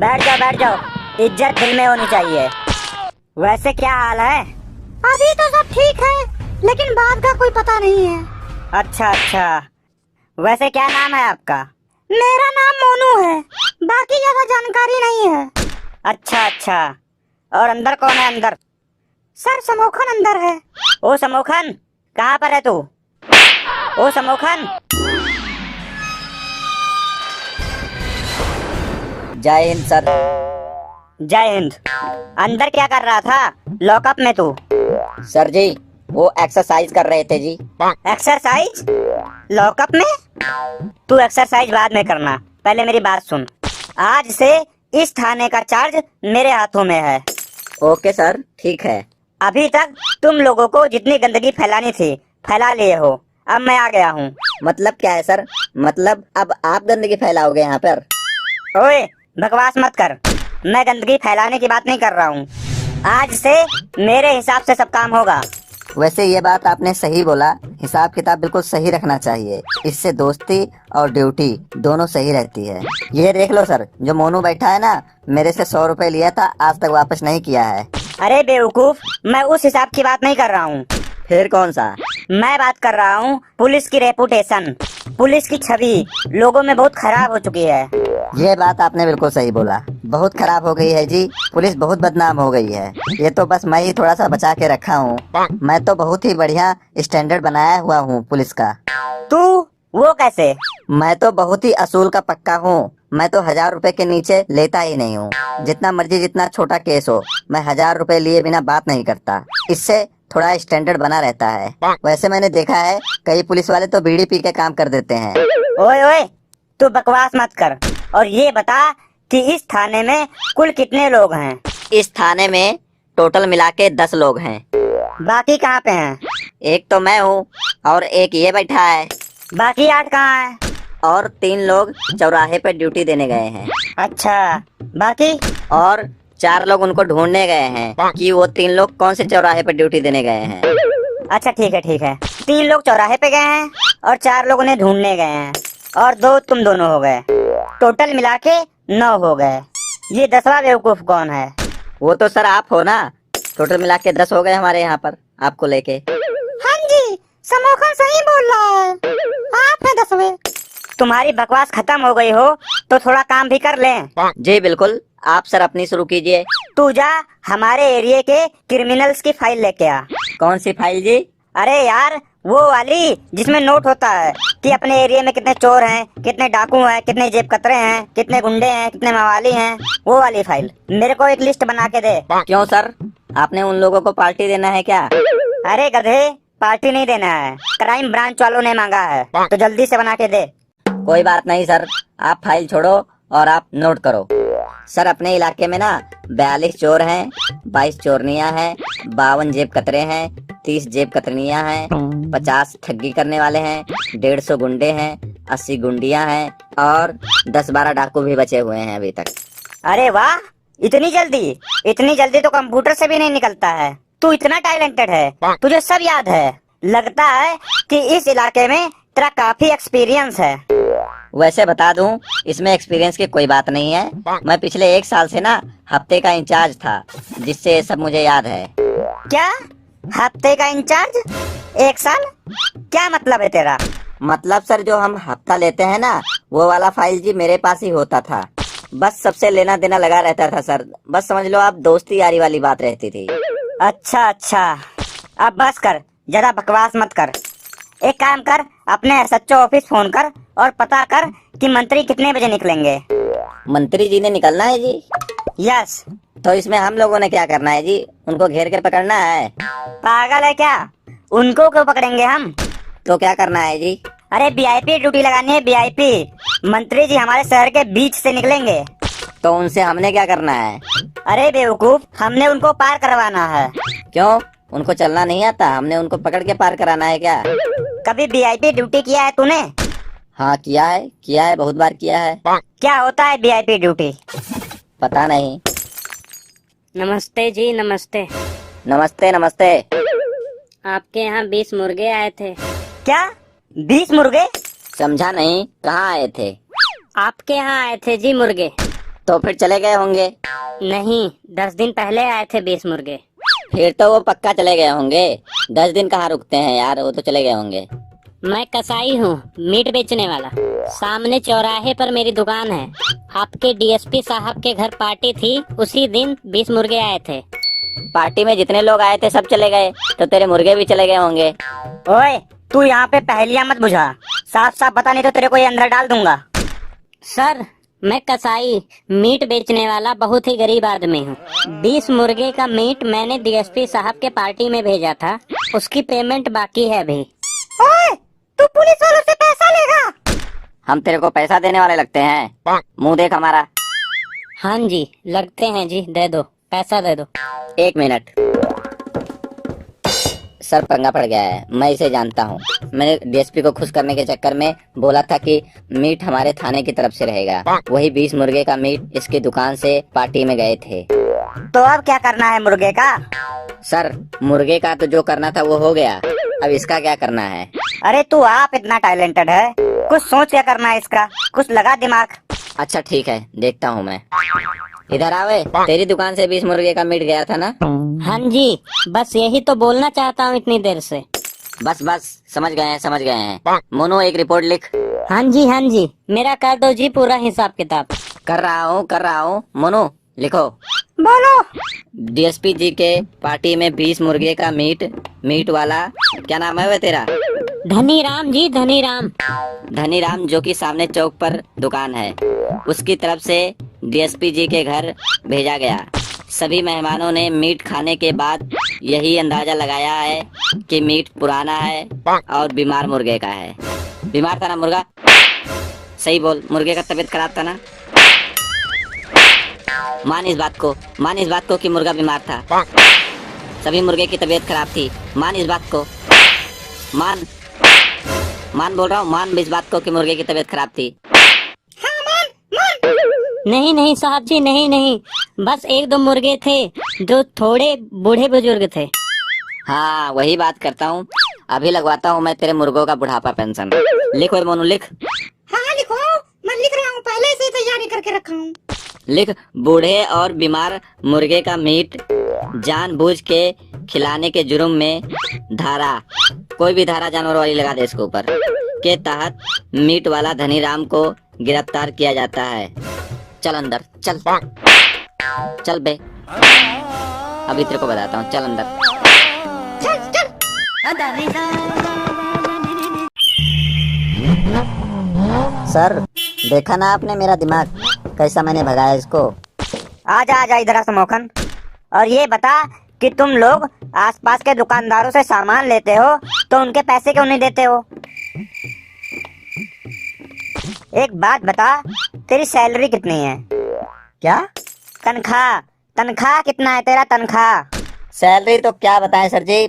बैठ जाओ। इज्जत दिल में होनी चाहिए। वैसे क्या हाल है? अभी तो सब ठीक है, लेकिन बाद का कोई पता नहीं है। अच्छा। वैसे क्या नाम है आपका? मेरा नाम मोनू है, बाकी ज्यादा जानकारी नहीं है। अच्छा। और अंदर कौन है अंदर? सर समोखन अंदर है। ओ समोखन, कहाँ पर है तू? ओ समोखन। जय हिंद सर। जय हिंद। अंदर क्या कर रहा था लॉकअप में तू? सर जी वो एक्सरसाइज कर रहे थे जी। एक्सरसाइज लॉकअप में? तू एक्सरसाइज बाद में करना, पहले मेरी बात सुन। आज से इस थाने का चार्ज मेरे हाथों में है। ओके सर, ठीक है। अभी तक तुम लोगों को जितनी गंदगी फैलानी थी फैला लिए हो, अब मैं आ गया हूँ। मतलब क्या है सर? मतलब अब आप गंदगी फैलाओगे यहाँ पर? ओए बकवास मत कर, मैं गंदगी फैलाने की बात नहीं कर रहा हूँ। आज से मेरे हिसाब से सब काम होगा। वैसे ये बात आपने सही बोला, हिसाब किताब बिल्कुल सही रखना चाहिए, इससे दोस्ती और ड्यूटी दोनों सही रहती है। ये देख लो सर, जो मोनू बैठा है ना, मेरे से 100 रुपए लिया था, आज तक वापस नहीं किया है। अरे बेवकूफ, मैं उस हिसाब की बात नहीं कर रहा हूँ। फिर कौन सा? मैं बात कर रहा हूँ पुलिस की रेपुटेशन, पुलिस की छवि लोगों में बहुत खराब हो चुकी है। ये बात आपने बिल्कुल सही बोला, बहुत खराब हो गई है जी, पुलिस बहुत बदनाम हो गई है। ये तो बस मैं ही थोड़ा सा बचा के रखा हूँ, मैं तो बहुत ही बढ़िया स्टैंडर्ड बनाया हुआ हूँ पुलिस का। तू वो कैसे? मैं तो बहुत ही असूल का पक्का हूँ, मैं तो 1000 रुपए के नीचे लेता ही नहीं हूँ। जितना मर्जी जितना छोटा केस हो, मैं 1000 रुपए लिए बिना बात नहीं करता, इससे थोड़ा स्टैंडर्ड बना रहता है। वैसे मैंने देखा है कई पुलिस वाले तो बीड़ी पी के काम कर देते हैं। ओए तू बकवास मत कर और ये बता कि इस थाने में कुल कितने लोग हैं? इस थाने में टोटल मिला के 10 लोग हैं। बाकी कहाँ पे हैं? एक तो मैं हूँ और एक ये बैठा है, बाकी 8 कहाँ हैं? और 3 लोग चौराहे पे ड्यूटी देने गए हैं। अच्छा, बाकी? और 4 लोग उनको ढूंढने गए हैं कि वो 3 लोग कौन से चौराहे पे ड्यूटी देने गए हैं। अच्छा ठीक है। 3 लोग चौराहे पे गए हैं और 4 लोग उन्हें ढूंढने गए हैं और 2 तुम दोनों हो गए, टोटल मिला के 9 हो गए। ये 10वां बेवकूफ कौन है? वो तो सर आप हो ना, टोटल मिला के 10 हो गए हमारे यहाँ पर आपको लेके। हाँ जी, समोखन सही बोल रहा है, आप है 10वें। तुम्हारी बकवास खत्म हो गई हो तो थोड़ा काम भी कर लें। जी बिल्कुल, आप सर अपनी शुरू कीजिए। तू जा हमारे एरिया के क्रिमिनल्स की फाइल लेके आ। कौन सी फाइल जी? अरे यार वो वाली जिसमें नोट होता है कि अपने एरिया में कितने चोर हैं, कितने डाकू हैं, कितने जेब कतरे हैं, कितने गुंडे हैं, कितने मवाली हैं, वो वाली फाइल मेरे को एक लिस्ट बना के दे। क्यों सर, आपने उन लोगों को पार्टी देना है क्या? अरे गधे, पार्टी नहीं देना है, क्राइम ब्रांच वालों ने मांगा है, तो जल्दी से बना के दे। कोई बात नहीं सर, आप फाइल छोड़ो और आप नोट करो। सर अपने इलाके में ना 42 चोर हैं, 22 चोरनियां हैं, 52 जेब कतरे हैं, 30 जेब कतरनियां हैं, 50 ठगी करने वाले हैं, 150 गुंडे हैं, 80 गुंडियां हैं और 10-12 डाकू भी बचे हुए हैं अभी तक। अरे वाह, इतनी जल्दी तो कंप्यूटर से भी नहीं निकलता है। तू इतना टैलेंटेड है, तुझे सब याद है। लगता है कि इस इलाके में तेरा काफी एक्सपीरियंस है। वैसे बता दूं, इसमें एक्सपीरियंस की कोई बात नहीं है, मैं पिछले 1 साल से ना हफ्ते का इंचार्ज था, जिससे ये सब मुझे याद है। क्या हफ्ते का इंचार्ज? 1 साल? क्या मतलब है तेरा? मतलब सर जो हम हफ्ता लेते हैं ना, वो वाला फाइल जी मेरे पास ही होता था, बस सबसे लेना देना लगा रहता था सर, बस समझ लो आप दोस्ती यारी वाली बात रहती थी। अच्छा, अब बस कर, ज्यादा बकवास मत कर। एक काम कर, अपने एसएचओ ऑफिस फोन कर और पता कर कि मंत्री कितने बजे निकलेंगे। मंत्री जी ने निकलना है जी? यस। तो इसमें हम लोगों ने क्या करना है जी? उनको घेर कर पकड़ना है? पागल है क्या? उनको क्यों पकड़ेंगे हम? तो क्या करना है जी? अरे वीआईपी ड्यूटी लगानी है, वीआईपी। मंत्री जी हमारे शहर के बीच से निकलेंगे। तो उनसे हमने क्या करना है? अरे बेवकूफ, हमने उनको पार करवाना है। क्यों, उनको चलना नहीं आता? हमने उनको पकड़ के पार कराना है क्या? कभी वीआईपी ड्यूटी किया है तूने? हाँ किया है, बहुत बार किया है। क्या होता है वीआईपी ड्यूटी? पता नहीं। नमस्ते जी, नमस्ते। नमस्ते। आपके यहाँ 20 मुर्गे आए थे। क्या 20 मुर्गे? समझा नहीं, कहाँ आए थे? आपके यहाँ आए थे जी मुर्गे। तो फिर चले गए होंगे। नहीं, 10 दिन पहले आए थे 20 मुर्गे। फिर तो वो पक्का चले गए होंगे। 10 दिन कहाँ रुकते हैं यार, वो तो चले गए होंगे। मैं कसाई हूँ, मीट बेचने वाला। सामने चौराहे पर मेरी दुकान है। आपके डीएसपी साहब के घर पार्टी थी, उसी दिन 20 मुर्गे आए थे। पार्टी में जितने लोग आए थे सब चले गए, तो तेरे मुर्गे भी चले गए होंगे। ओए, तू यहाँ पे पहेलियां मत बुझा, साफ साफ बता, नहीं तो तेरे को ये अंदर डाल दूंगा। सर, मैं कसाई मीट बेचने वाला बहुत ही गरीब आदमी हूँ। 20 मुर्गे का मीट मैंने डीएसपी साहब के पार्टी में भेजा था, उसकी पेमेंट बाकी है अभी। ओए, तू पुलिस वालों से पैसा लेगा? हम तेरे को पैसा देने वाले लगते हैं? मुंह देख हमारा। हाँ जी, लगते हैं जी, दे दो, पैसा दे दो। 1 मिनट। सर, पंगा पड़ गया है, मैं इसे जानता हूँ। मैंने डीएसपी को खुश करने के चक्कर में बोला था कि मीट हमारे थाने की तरफ से रहेगा। वही 20 मुर्गे का मीट इसकी दुकान से पार्टी में गए थे। तो अब क्या करना है मुर्गे का? सर, मुर्गे का तो जो करना था वो हो गया, अब इसका क्या करना है? अरे तू आप इतना टैलेंटेड है, कुछ सोच क्या करना है इसका, कुछ लगा दिमाग। अच्छा ठीक है, देखता हूँ मैं। इधर आवे, तेरी दुकान से 20 मुर्गे का मीट गया था ना? हाँ जी, बस यही तो बोलना चाहता हूँ इतनी देर से। बस बस, समझ गए हैं समझ गए हैं। मोनू, एक रिपोर्ट लिख। हाँ जी, मेरा कर दो जी पूरा हिसाब किताब। कर रहा हूँ। मोनू, लिखो। बोलो। डीएसपी जी के पार्टी में 20 मुर्गे का मीट वाला, क्या नाम है वे तेरा? धनी राम जी, धनी राम। धनी राम, जो कि सामने चौक पर दुकान है, उसकी तरफ से डीएसपी जी के घर भेजा गया। सभी मेहमानों ने मीट खाने के बाद यही अंदाजा लगाया है कि मीट पुराना है और बीमार मुर्गे का है। बीमार था ना मुर्गा? सही बोल, मुर्गे का तबीयत खराब था ना? मान इस बात को कि मुर्गा बीमार था। सभी मुर्गे की तबीयत खराब थी। मान इस बात को, मान बोल रहा हूँ, मान इस बात को कि मुर्गे की तबीयत खराब थी। नहीं साहब जी, नहीं, बस 1-2 मुर्गे थे जो थोड़े बूढ़े बुजुर्ग थे। हाँ, वही बात करता हूँ। अभी लगवाता हूँ मैं तेरे मुर्गों का बुढ़ापा पेंशन। लिख ओए मोनू, लिख। हाँ लिखो, मैं लिख रहा हूँ, पहले से तैयारी करके रखा हूँ। लिख, बूढ़े और बीमार मुर्गे का मीट जानबूझ के खिलाने के जुर्म में धारा, कोई भी धारा जानवर वाली लगा दे इसके ऊपर, के तहत मीट वाला धनी राम को गिरफ्तार किया जाता है। चल अंदर, चल बे, अभी तेरे को बताता हूँ, चल अंदर। सर, देखा ना आपने मेरा दिमाग कैसा मैंने भगाया इसको? आजा इधर आ समोखन, और ये बता कि तुम लोग आसपास के दुकानदारों से सामान लेते हो तो उनके पैसे क्यों नहीं देते हो? एक बात बता, तेरी सैलरी कितनी है? क्या? तनख्वाह कितना है तेरा, तनख्वाह? सैलरी तो क्या बताएं सर जी,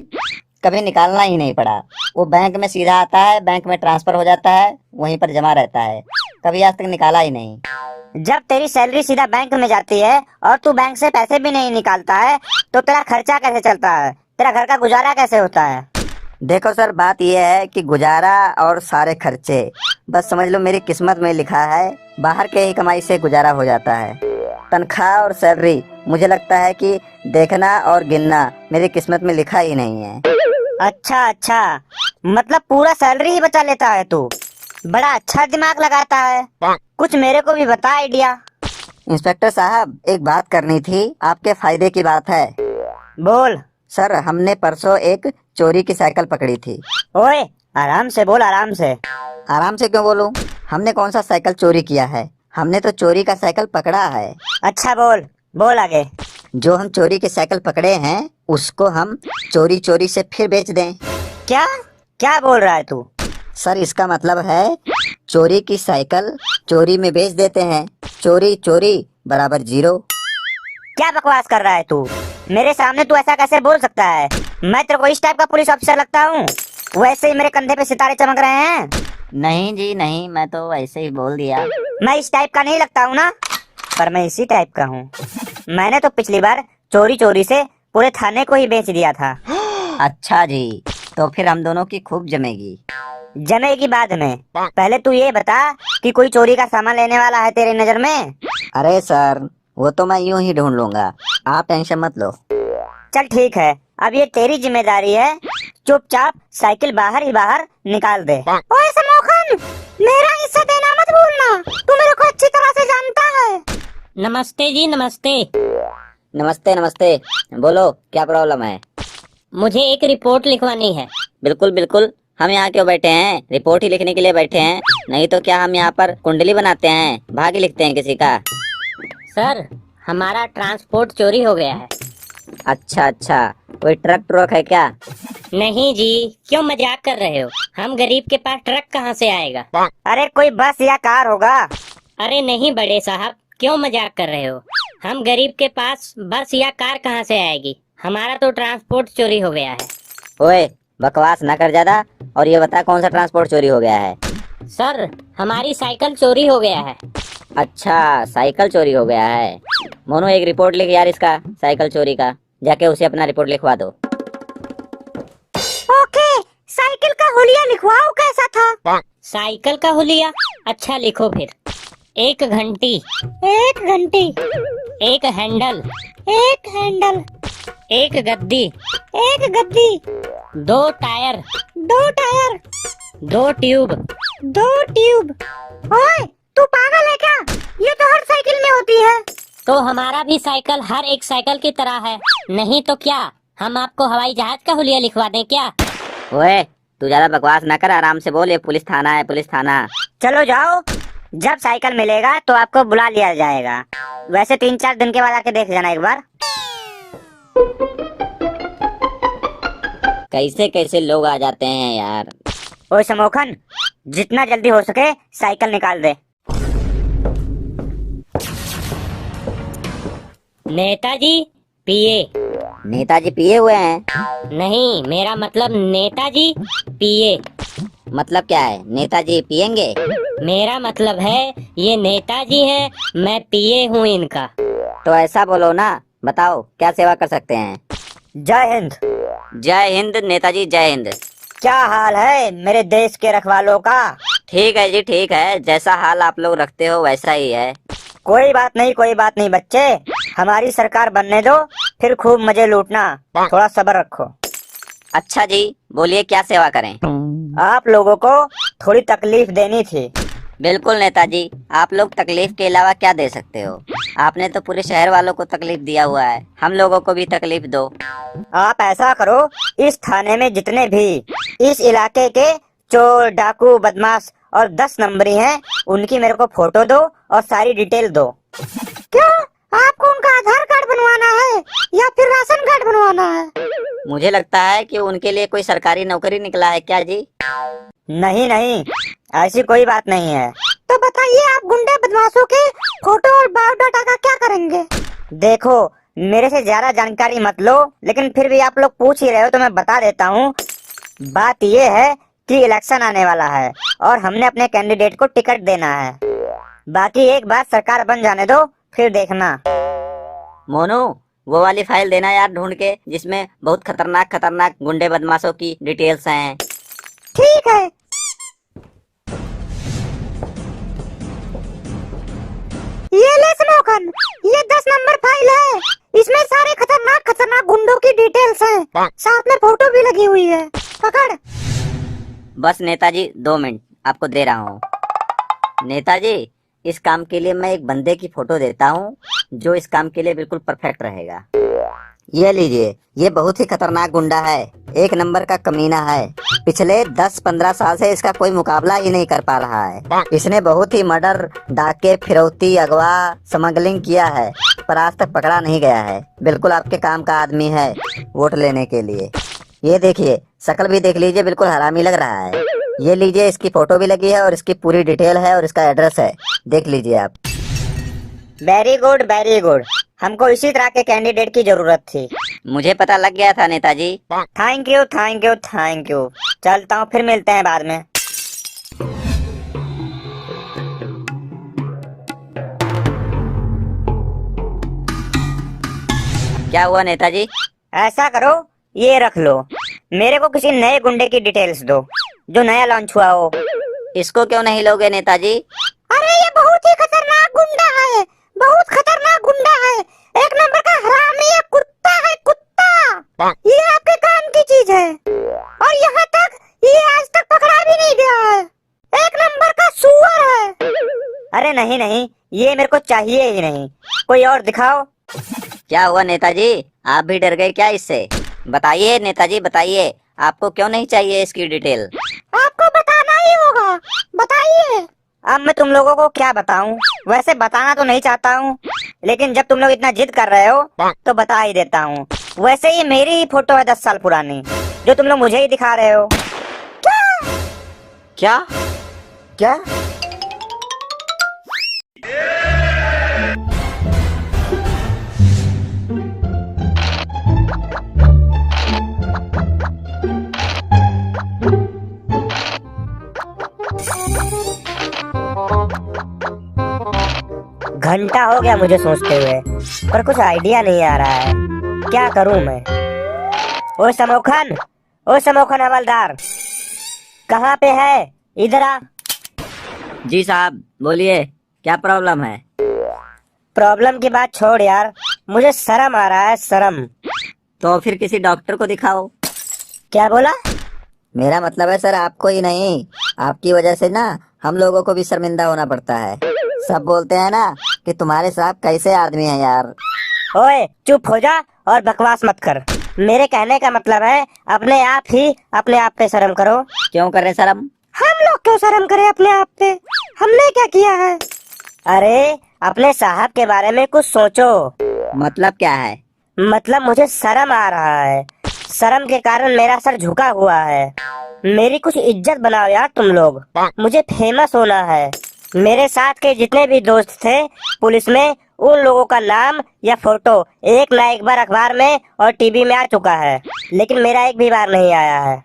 कभी निकालना ही नहीं पड़ा। वो बैंक में सीधा आता है, बैंक में ट्रांसफर हो जाता है, वहीं पर जमा रहता है, कभी आज तक निकाला ही नहीं। जब तेरी सैलरी सीधा बैंक में जाती है और तू बैंक से पैसे भी नहीं निकालता है, तो तेरा खर्चा कैसे चलता है? तेरा घर का गुजारा कैसे होता है? देखो सर, बात यह है कि गुजारा और सारे खर्चे बस समझ लो मेरी किस्मत में लिखा है, बाहर के ही कमाई से गुजारा हो जाता है। तनख्वाह और सैलरी मुझे लगता है कि देखना और गिनना मेरी किस्मत में लिखा ही नहीं है। अच्छा, मतलब पूरा सैलरी ही बचा लेता है तू? बड़ा अच्छा दिमाग लगाता है, कुछ मेरे को भी बता आइडिया। इंस्पेक्टर साहब, एक बात करनी थी, आपके फायदे की बात है। बोल। सर, हमने परसों एक चोरी की साइकिल पकड़ी थी। ओए, आराम से बोल, आराम से। आराम से क्यों बोलूं? हमने कौन सा साइकिल चोरी किया है, हमने तो चोरी का साइकिल पकड़ा है। अच्छा बोल आगे। जो हम चोरी के साइकिल पकड़े हैं उसको हम चोरी से फिर बेच दें। क्या बोल रहा है तू? सर, इसका मतलब है चोरी की साइकिल चोरी में बेच देते हैं, चोरी बराबर 0। क्या बकवास कर रहा है तू? मेरे सामने तू ऐसा कैसे बोल सकता है? मैं तेरे को इस टाइप का पुलिस ऑफिसर लगता हूँ? वैसे ही मेरे कंधे पे सितारे चमक रहे हैं। नहीं जी नहीं, मैं तो ऐसे ही बोल दिया। मैं इस टाइप का नहीं लगता हूँ ना, पर मैं इसी टाइप का हूँ। मैंने तो पिछली बार चोरी से पूरे थाने को ही बेच दिया था। अच्छा जी, तो फिर हम दोनों की खूब जमेगी। जमेगी बाद में। पहले तू ये बता कि कोई चोरी का सामान लेने वाला है तेरी नजर में? अरे सर, वो तो मैं यूं ही ढूंढ लूंगा, आप टेंशन मत लो। चल ठीक है, अब ये तेरी जिम्मेदारी है, चुपचाप साइकिल बाहर ही बाहर निकाल दे। ओए समोखन, मेरा हिस्सा देना मत भूलना, तू मेरे को अच्छी तरह से जानता है। नमस्ते जी, नमस्ते। नमस्ते नमस्ते, बोलो क्या प्रॉब्लम है? मुझे एक रिपोर्ट लिखवानी है। बिल्कुल बिल्कुल, हम यहाँ क्यों बैठे हैं? रिपोर्ट ही लिखने के लिए बैठे हैं, नहीं तो क्या हम यहाँ पर कुंडली बनाते हैं, भाग्य लिखते हैं किसी का? सर, हमारा ट्रांसपोर्ट चोरी हो गया है। अच्छा अच्छा, कोई ट्रक है क्या? नहीं जी, क्यों मजाक कर रहे हो? हम गरीब के पास ट्रक कहाँ से आएगा? अरे कोई बस या कार होगा। अरे नहीं बड़े साहब, क्यों मजाक कर रहे हो? हम गरीब के पास बस या कार कहाँ से आएगी? हमारा तो ट्रांसपोर्ट चोरी हो गया है। ओए बकवास ना कर ज्यादा, और ये बता कौन सा ट्रांसपोर्ट चोरी हो गया है? सर, हमारी साइकिल चोरी हो गया है। अच्छा, साइकिल चोरी हो गया है। मोनू एक रिपोर्ट लिख यार इसका, साइकिल चोरी का, जाके उसे अपना रिपोर्ट लिखवा दो। ओके, साइकिल का हुलिया लिखवाओ कैसा था? साइकिल का हुलिया? अच्छा लिखो फिर। एक घंटी, एक घंटी, एक हैंडल, एक हैंडल, एक गद्दी, एक गद्दी, दो टायर, दो टायर, दो ट्यूब। दो ट्यूब। ओए, तू पागल है क्या? ये तो हर साइकिल में होती है। तो हमारा भी साइकिल हर एक साइकिल की तरह है, नहीं तो क्या हम आपको हवाई जहाज का हुलिया लिखवा दें क्या? ओए तू ज्यादा बकवास ना कर, आराम से बोल, ये पुलिस थाना है, पुलिस थाना। चलो जाओ, जब साइकिल मिलेगा तो आपको बुला लिया जाएगा। वैसे 3-4 दिन के बाद आके देख जाना एक बार। कैसे कैसे लोग आ जाते हैं यार। ओए समोखन, जितना जल्दी हो सके साइकिल निकाल दे। नेताजी पिए। नेताजी पिए हुए हैं? नहीं, मेरा मतलब नेताजी पिए। मतलब क्या है, नेताजी पिएंगे? मेरा मतलब है ये नेताजी हैं, मैं पिए हूँ इनका। तो ऐसा बोलो ना, बताओ क्या सेवा कर सकते हैं? जय हिंद। जय हिंद नेताजी, जय हिंद। क्या हाल है मेरे देश के रखवालों का? ठीक है जी, ठीक है, जैसा हाल आप लोग रखते हो वैसा ही है। कोई बात नहीं, कोई बात नहीं बच्चे, हमारी सरकार बनने दो, फिर खूब मजे लूटना, थोड़ा सब्र रखो। अच्छा जी, बोलिए क्या सेवा करें? आप लोगों को थोड़ी तकलीफ देनी थी। बिल्कुल नेताजी, आप लोग तकलीफ के अलावा क्या दे सकते हो? आपने तो पूरे शहर वालों को तकलीफ दिया हुआ है, हम लोगों को भी तकलीफ दो। आप ऐसा करो, इस थाने में जितने भी इस इलाके के चोर, डाकू, बदमाश और 10 नंबरी हैं, उनकी मेरे को फोटो दो और सारी डिटेल दो। क्यों, आपको उनका आधार कार्ड बनवाना है या फिर राशन कार्ड बनवाना है? मुझे लगता है कि उनके लिए कोई सरकारी नौकरी निकला है क्या जी? नहीं नहीं, ऐसी कोई बात नहीं है। तो बताइए, आप गुंडे बदमाशों के फोटो और बायोडाटा का क्या करेंगे? देखो, मेरे से ज्यादा जानकारी मत लो, लेकिन फिर भी आप लोग पूछ ही रहे हो तो मैं बता देता हूँ। बात ये है कि इलेक्शन आने वाला है और हमने अपने कैंडिडेट को टिकट देना है। बाकी एक बार सरकार बन जाने दो, फिर देखना। मोनू, वो वाली फाइल देना यार ढूंढ के, जिसमें बहुत खतरनाक खतरनाक गुंडे बदमाशों की डिटेल्स हैं। ठीक है। ये ले समोखन, ये 10 नंबर फाइल है, इसमें सारे खतरनाक खतरनाक गुंडों की डिटेल्स हैं, साथ में फोटो भी लगी हुई है। पकड़। बस नेताजी 2 मिनट आपको दे रहा हूँ। नेताजी, इस काम के लिए मैं एक बंदे की फोटो देता हूँ जो इस काम के लिए बिल्कुल परफेक्ट रहेगा। ये लीजिए, ये बहुत ही खतरनाक गुंडा है, 1 नंबर का कमीना है। पिछले 10-15 साल से इसका कोई मुकाबला ही नहीं कर पा रहा है। इसने बहुत ही मर्डर, डाके, फिरौती, अगवा, स्मगलिंग किया है, पर आज तक पकड़ा नहीं गया है। बिल्कुल आपके काम का आदमी है वोट लेने के लिए। ये देखिए, शक्ल भी देख लीजिए, बिल्कुल हरामी लग रहा है। ये लीजिए, इसकी फोटो भी लगी है और इसकी पूरी डिटेल है और इसका एड्रेस है, देख लीजिए आप। वेरी गुड, वेरी गुड, हमको इसी तरह के कैंडिडेट की जरूरत थी। मुझे पता लग गया था Netaji. Thank you, thank you, thank you. चलता हूँ, फिर मिलते हैं बाद में। क्या हुआ नेताजी? ऐसा करो, ये रख लो, मेरे को किसी नए गुंडे की डिटेल्स दो। जो नया लॉन्च हुआ हो। इसको क्यों नहीं लोगे नेताजी? अरे ये बहुत ही खतरनाक गुंडा है, बहुत खतरनाक गुंडा है, एक नंबर का हरामी है, कुत्ता है, कुत्ता। ये आपके काम की चीज है और यहाँ तक ये आज तक पकड़ा भी नहीं गया है, एक नंबर का सुअर है। अरे नहीं नहीं, ये मेरे को चाहिए ही नहीं, कोई और दिखाओ। क्या हुआ नेताजी, आप भी डर गए क्या इससे? बताइए नेताजी बताइए, आपको क्यों नहीं चाहिए इसकी डिटेल? आपको बताना ही होगा, बताइए। अब मैं तुम लोगों को क्या बताऊं? वैसे बताना तो नहीं चाहता हूं, लेकिन जब तुम लोग इतना जिद कर रहे हो तो बता ही देता हूं। वैसे ये मेरी ही फोटो है 10 साल पुरानी, जो तुम लोग मुझे ही दिखा रहे हो। क्या? क्या? घंटा हो गया मुझे सोचते हुए, पर कुछ आइडिया नहीं आ रहा है, क्या करूं मैं? ओ समोखन, ओ समोखन हवलदार, कहाँ पे है? इधर आ। जी साहब बोलिए, क्या प्रॉब्लम है? प्रॉब्लम की बात छोड़ यार, मुझे शर्म आ रहा है, शर्म। तो फिर किसी डॉक्टर को दिखाओ। क्या बोला? मेरा मतलब है सर आपको ही नहीं, आपकी वजह से ना हम लोगों को भी शर्मिंदा होना पड़ता है। सब बोलते हैं ना कि तुम्हारे साहब कैसे आदमी हैं यार। ओए चुप हो जा और बकवास मत कर। मेरे कहने का मतलब है अपने आप पे शर्म करो। क्यों कर रहे शर्म? हम लोग क्यों शर्म करें अपने आप पे, हमने क्या किया है? अरे अपने साहब के बारे में कुछ सोचो। मतलब क्या है? मतलब मुझे शर्म आ रहा है, शर्म के कारण मेरा सर झुका हुआ है। मेरी कुछ इज्जत बनाओ यार तुम लोग, मुझे फेमस होना है। मेरे साथ के जितने भी दोस्त थे पुलिस में, उन लोगों का नाम या फोटो एक ना एक बार अखबार में और टीवी में आ चुका है, लेकिन मेरा एक भी बार नहीं आया है।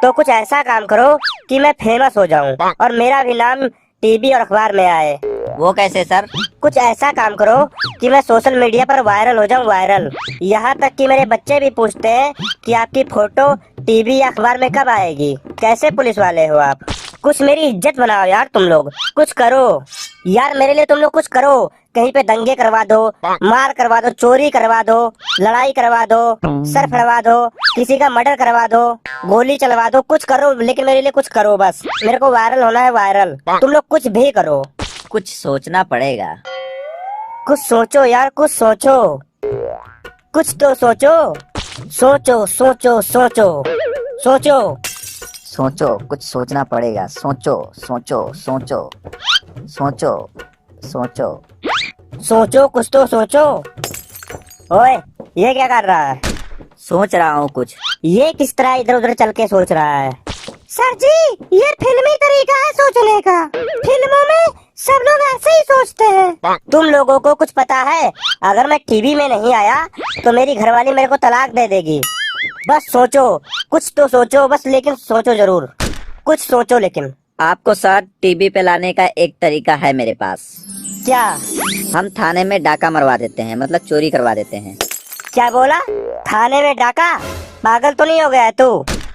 तो कुछ ऐसा काम करो कि मैं फेमस हो जाऊं और मेरा भी नाम टीवी और अखबार में आए। वो कैसे सर? कुछ ऐसा काम करो कि मैं सोशल मीडिया पर वायरल हो जाऊं, वायरल। यहाँ तक कि मेरे बच्चे भी पूछते हैं कि आपकी फोटो टीवी या अखबार में कब आएगी। कैसे पुलिस वाले हो आप? कुछ मेरी इज्जत बनाओ यार तुम लोग, कुछ करो यार मेरे लिए, तुम लोग कुछ करो। कहीं पे दंगे करवा दो, मार करवा दो, चोरी करवा दो, लड़ाई करवा दो, सर फड़वा दो, किसी का मर्डर करवा दो, गोली चलवा दो, कुछ करो, लेकिन मेरे लिए कुछ करो बस। मेरे को वायरल होना है, वायरल। तुम लोग कुछ भी करो। कुछ सोचना पड़ेगा। कुछ सोचो यार, कुछ सोचो, कुछ तो सोचो। सोचो सोचो सोचो सोचो। सोचो, कुछ सोचना पड़ेगा। सोचो सोचो सोचो सोचो सोचो सोचो, कुछ तो सोचो। ओए ये क्या कर रहा है? सोच रहा हूँ कुछ। ये किस तरह इधर उधर चल के सोच रहा है? सर जी ये फिल्मी तरीका है सोचने का, फिल्मों में सब लोग ऐसे ही सोचते हैं। तुम लोगों को कुछ पता है, अगर मैं टीवी में नहीं आया तो मेरी घरवाली मेरे को तलाक दे देगी। बस सोचो, कुछ तो सोचो बस, लेकिन सोचो जरूर, कुछ सोचो। लेकिन आपको सर टीवी पे लाने का एक तरीका है मेरे पास। क्या? हम थाने में डाका मरवा देते हैं, मतलब चोरी करवा देते हैं। क्या बोला? थाने में डाका? पागल तो नहीं हो गया है तू?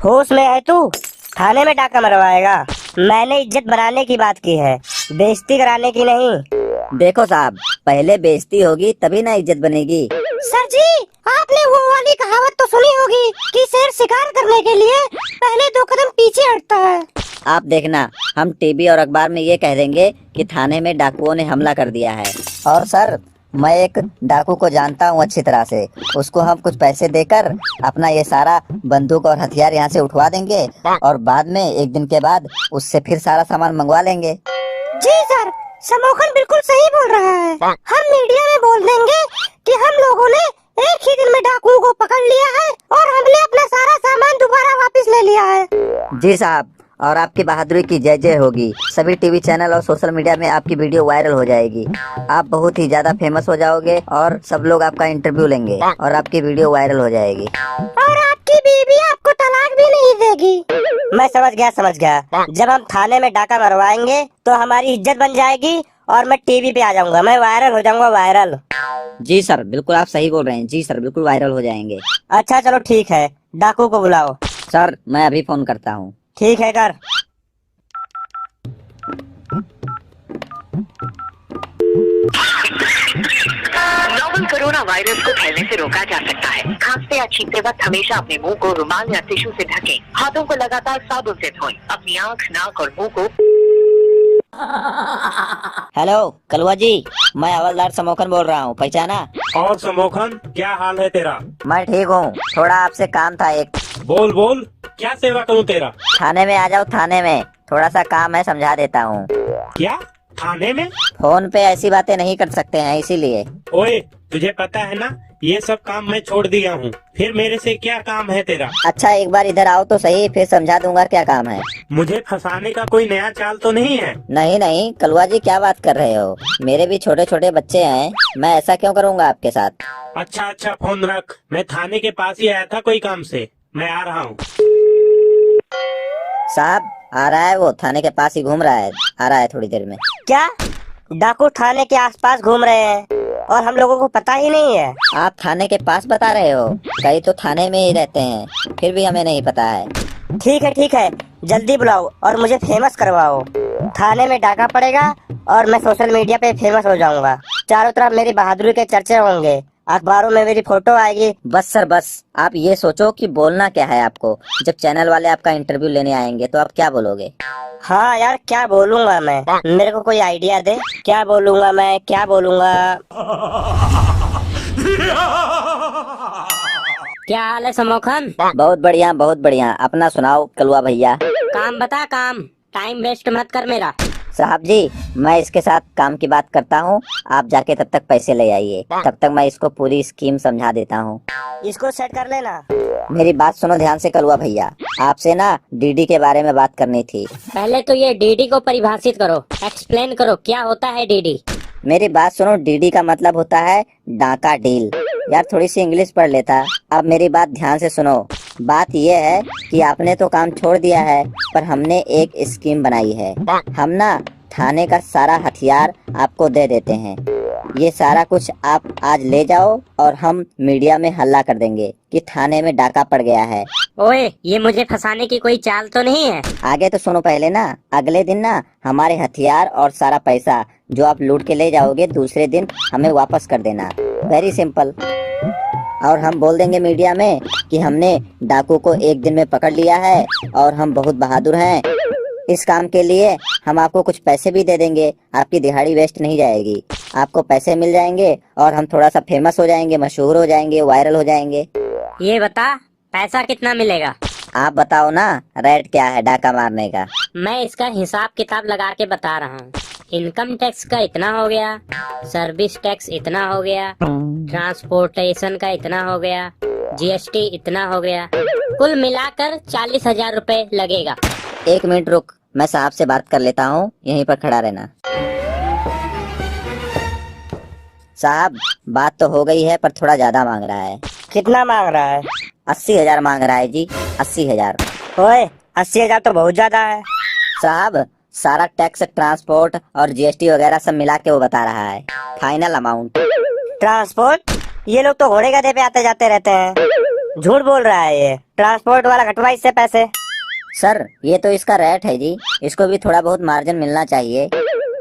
होश में है तू? थाने में डाका मरवाएगा? मैंने इज्जत बनाने की बात की है, बेइज्जती कराने की नहीं। देखो साहब, पहले बेइज्जती होगी तभी ना इज्जत बनेगी। सर जी आपने वो वाली कहावत तो सुनी होगी कि शेर शिकार करने के लिए पहले 2 कदम पीछे हटता है। आप देखना, हम टीवी और अखबार में ये कह देंगे कि थाने में डाकुओं ने हमला कर दिया है। और सर मैं एक डाकू को जानता हूँ अच्छी तरह से, उसको हम कुछ पैसे देकर अपना ये सारा बंदूक और हथियार यहाँ से उठवा देंगे और बाद में 1 दिन के बाद उससे फिर सारा सामान मंगवा लेंगे। जी सर, समोखन बिल्कुल सही बोल रहा है। हम मीडिया में बोल देंगे कि हम लोगों ने एक ही दिन में डाकुओं को पकड़ लिया है और हमने अपना सारा सामान दोबारा वापस ले लिया है। जी साहब, और आपकी बहादुरी की जय जय होगी। सभी टीवी चैनल और सोशल मीडिया में आपकी वीडियो वायरल हो जाएगी। आप बहुत ही ज्यादा फेमस हो जाओगे और सब लोग आपका इंटरव्यू लेंगे और आपकी वीडियो वायरल हो जाएगी। और आपकी बीवी आपको तलाक भी नहीं देगी। मैं समझ गया, समझ गया। जब हम थाने में डाका मरवाएंगे तो हमारी इज्जत बन जाएगी और मैं टीवी पे आ जाऊंगा, मैं वायरल हो जाऊंगा, वायरल। जी सर, बिल्कुल आप सही बोल रहे हैं। जी सर, बिल्कुल वायरल हो जाएंगे। अच्छा चलो ठीक है, डाकू को बुलाओ। सर मैं अभी फोन करता हूँ। ठीक है कर। नोवल कोरोना वायरस को फैलने से रोका जा सकता है। खांसते या छींकते वक्त हमेशा अपने मुंह को रुमाल या टिश्यू से ढकें। हाथों को लगातार साबुन से धोएं। अपनी आँख, नाक और मुंह को। हेलो कलवा जी, मैं हवलदार समोखन बोल रहा हूँ, पहचाना? और समोखन, क्या हाल है तेरा? मैं ठीक हूँ, थोड़ा आपसे काम था एक। बोल बोल, क्या सेवा करूँ तेरा? थाने में आ जाओ, थाने में थोड़ा सा काम है, समझा देता हूँ। क्या थाने में? फोन पे ऐसी बातें नहीं कर सकते हैं, इसीलिए। ओए, तुझे पता है ना, ये सब काम मैं छोड़ दिया हूँ। फिर मेरे से क्या काम है तेरा? अच्छा एक बार इधर आओ तो सही, फिर समझा दूंगा क्या काम है। मुझे फंसाने का कोई नया चाल तो नहीं है? नहीं नहीं कलवा जी, क्या बात कर रहे हो? मेरे भी छोटे छोटे बच्चे हैं, मैं ऐसा क्यों करूँगा आपके साथ? अच्छा अच्छा, फोन रख। मैं थाने के पास ही आया था कोई काम से, मैं आ रहा हूँ। साहब आ रहा है, वो थाने के पास ही घूम रहा है, आ रहा है थोड़ी देर में। क्या डाकू थाने के आसपास घूम रहे हैं और हम लोगों को पता ही नहीं है? आप थाने के पास बता रहे हो, कई तो थाने में ही रहते हैं, फिर भी हमें नहीं पता है। ठीक है, जल्दी बुलाओ और मुझे फेमस करवाओ। थाने में डाका पड़ेगा और मैं सोशल मीडिया पे फेमस हो जाऊंगा। चारों तरफ मेरी बहादुरी के चर्चे होंगे, अखबारों में मेरी फोटो आएगी। बस सर बस, आप ये सोचो कि बोलना क्या है आपको। जब चैनल वाले आपका इंटरव्यू लेने आएंगे तो आप क्या बोलोगे? हाँ यार, क्या बोलूंगा मैं? मेरे को कोई आइडिया दे, क्या बोलूंगा मैं, क्या बोलूंगा? क्या हाल है समोखन? बहुत बढ़िया बहुत बढ़िया, अपना सुनाओ कलवा भैया। काम बता, काम। टाइम वेस्ट मत कर मेरा। साहब जी, मैं इसके साथ काम की बात करता हूँ, आप जाके तब तक पैसे ले आइए, तब तक मैं इसको पूरी स्कीम समझा देता हूँ। इसको सेट कर लेना। मेरी बात सुनो ध्यान से कलवा भैया, आपसे ना डीडी के बारे में बात करनी थी। पहले तो ये डीडी को परिभाषित करो, एक्सप्लेन करो क्या होता है डीडी। मेरी बात सुनो, डीडी का मतलब होता है डाका डील। यार थोड़ी सी इंग्लिश पढ़ लेता। अब मेरी बात ध्यान से सुनो, बात यह है कि आपने तो काम छोड़ दिया है, पर हमने एक स्कीम बनाई है। हम ना थाने का सारा हथियार आपको दे देते हैं, ये सारा कुछ आप आज ले जाओ और हम मीडिया में हल्ला कर देंगे कि थाने में डाका पड़ गया है। ओए, ये मुझे फंसाने की कोई चाल तो नहीं है? आगे तो सुनो पहले ना, अगले दिन ना हमारे हथियार और सारा पैसा जो आप लूट के ले जाओगे, दूसरे दिन हमें वापस कर देना। Very simple. और हम बोल देंगे मीडिया में कि हमने डाकू को एक दिन में पकड़ लिया है और हम बहुत बहादुर हैं। इस काम के लिए हम आपको कुछ पैसे भी दे देंगे, आपकी दिहाड़ी वेस्ट नहीं जाएगी, आपको पैसे मिल जाएंगे और हम थोड़ा सा फेमस हो जाएंगे, मशहूर हो जाएंगे, वायरल हो जाएंगे। ये बता, पैसा कितना मिलेगा? आप बताओ ना, रेट क्या है डाका मारने का? मैं इसका हिसाब किताब लगा के बता रहा हूँ। इनकम टैक्स का इतना हो गया, सर्विस टैक्स इतना हो गया, ट्रांसपोर्टेशन का इतना हो गया, जीएसटी इतना हो गया, कुल मिलाकर 40,000 रुपए लगेगा। एक मिनट रुक, मैं साहब से बात कर लेता हूँ, यहीं पर खड़ा रहना। साहब बात तो हो गई है, पर थोड़ा ज्यादा मांग रहा है। कितना मांग रहा है? 80,000 मांग रहा है जी, 80,000। ओए, 80,000 तो बहुत ज्यादा है। साहब सारा टैक्स, ट्रांसपोर्ट और जीएसटी वगैरह सब मिला के वो बता रहा है फाइनल अमाउंट। ट्रांसपोर्ट? ये लोग तो घोड़े गधे पे आते जाते रहते हैं, झूठ बोल रहा है ये। ट्रांसपोर्ट वाला घटवा इससे पैसे। सर ये तो इसका रेट है जी, इसको भी थोड़ा बहुत मार्जिन मिलना चाहिए।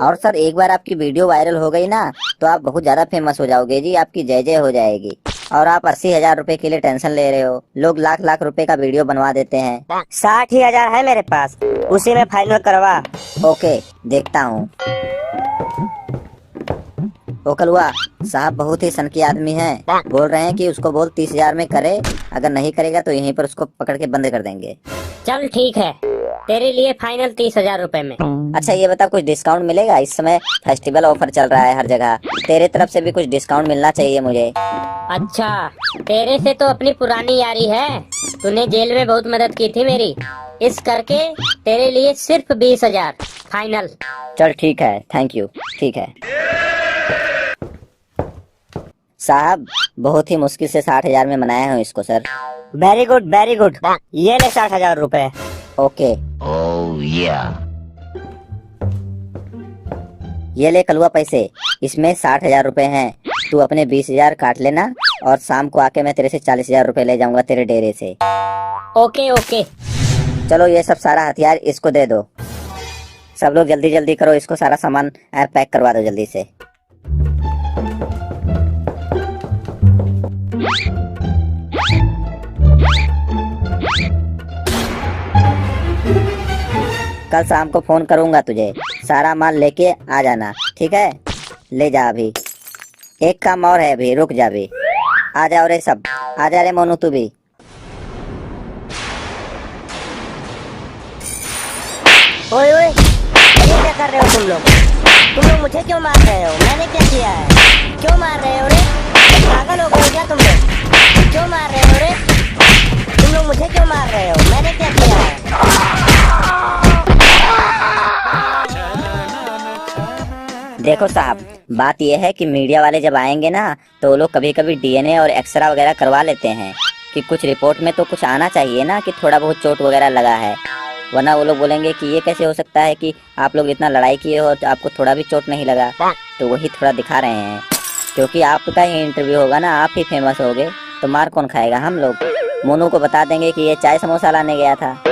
और सर एक बार आपकी वीडियो वायरल हो गई ना तो आप बहुत ज्यादा फेमस हो जाओगे जी, आपकी जय जय हो जाएगी। और आप 80,000 रुपए के लिए टेंशन ले रहे हो, लोग लाख लाख रुपए का वीडियो बनवा देते हैं। 60,000 है मेरे पास, उसी में फाइनल करवा। ओके देखता हूँ। ओकलुआ साहब बहुत ही सनकी आदमी हैं, बोल रहे हैं कि उसको बोल 30,000 में करे, अगर नहीं करेगा तो यहीं पर उसको पकड़ के बंद कर देंगे। चल ठीक है, तेरे लिए फाइनल 30,000 रुपए में। अच्छा ये बता, कुछ डिस्काउंट मिलेगा? इस समय फेस्टिवल ऑफर चल रहा है हर जगह, तेरे तरफ से भी कुछ डिस्काउंट मिलना चाहिए मुझे। अच्छा, तेरे से तो अपनी पुरानी यारी है, तूने जेल में बहुत मदद की थी मेरी, इस करके तेरे लिए सिर्फ 20,000 फाइनल। चल ठीक है, थैंक यू, ठीक है। साहब बहुत ही मुश्किल से 60,000 में मनाया हूँ इसको sir. Very good very good, ये ले 60,000 रुपए। ओके। ये ले कलुआ पैसे, इसमें 60,000 रुपए हैं, तू अपने 20,000 काट लेना और शाम को आके मैं तेरे से 40,000 रुपए ले जाऊंगा तेरे डेरे से। Okay okay. चलो ये सब सारा हथियार इसको दे दो। सब लोग जल्दी जल्दी करो, इसको सारा सामान पैक करवा दो जल्दी से। कल शाम को फोन करूंगा तुझे, सारा माल लेके आ जाना, ठीक है? ले जा अभी। एक काम और है अभी, रुक जा अभी। आ जाओ रे सब, आ जा रे मोनू तू भी। ओए ओए, ये क्या कर रहे हो तुम लोग? तुम लोग मुझे क्यों मार रहे हो? मैंने क्या किया है? क्यों मार रहे हो रे? पागल हो गए हो क्या तुम लोग? क्यों मार रहे हो रे? तुम लोग मुझे क्यों मार रहे हो? मैंने क्या किया है? देखो साहब, बात यह है कि मीडिया वाले जब आएंगे ना तो वो लोग कभी कभी डीएनए और एक्सरा वगैरह करवा लेते हैं कि कुछ रिपोर्ट में तो कुछ आना चाहिए ना कि थोड़ा बहुत चोट वगैरह लगा है, वरना वो लोग बोलेंगे कि ये कैसे हो सकता है कि आप लोग इतना लड़ाई किए हो तो आपको थोड़ा भी चोट नहीं लगा। तो वही थोड़ा दिखा रहे हैं, क्योंकि आपका ही इंटरव्यू होगा ना, आप ही फेमस होगे तो मार कौन खाएगा? हम लोग। मोनू को बता देंगे कि ये चाय समोसा लाने गया था।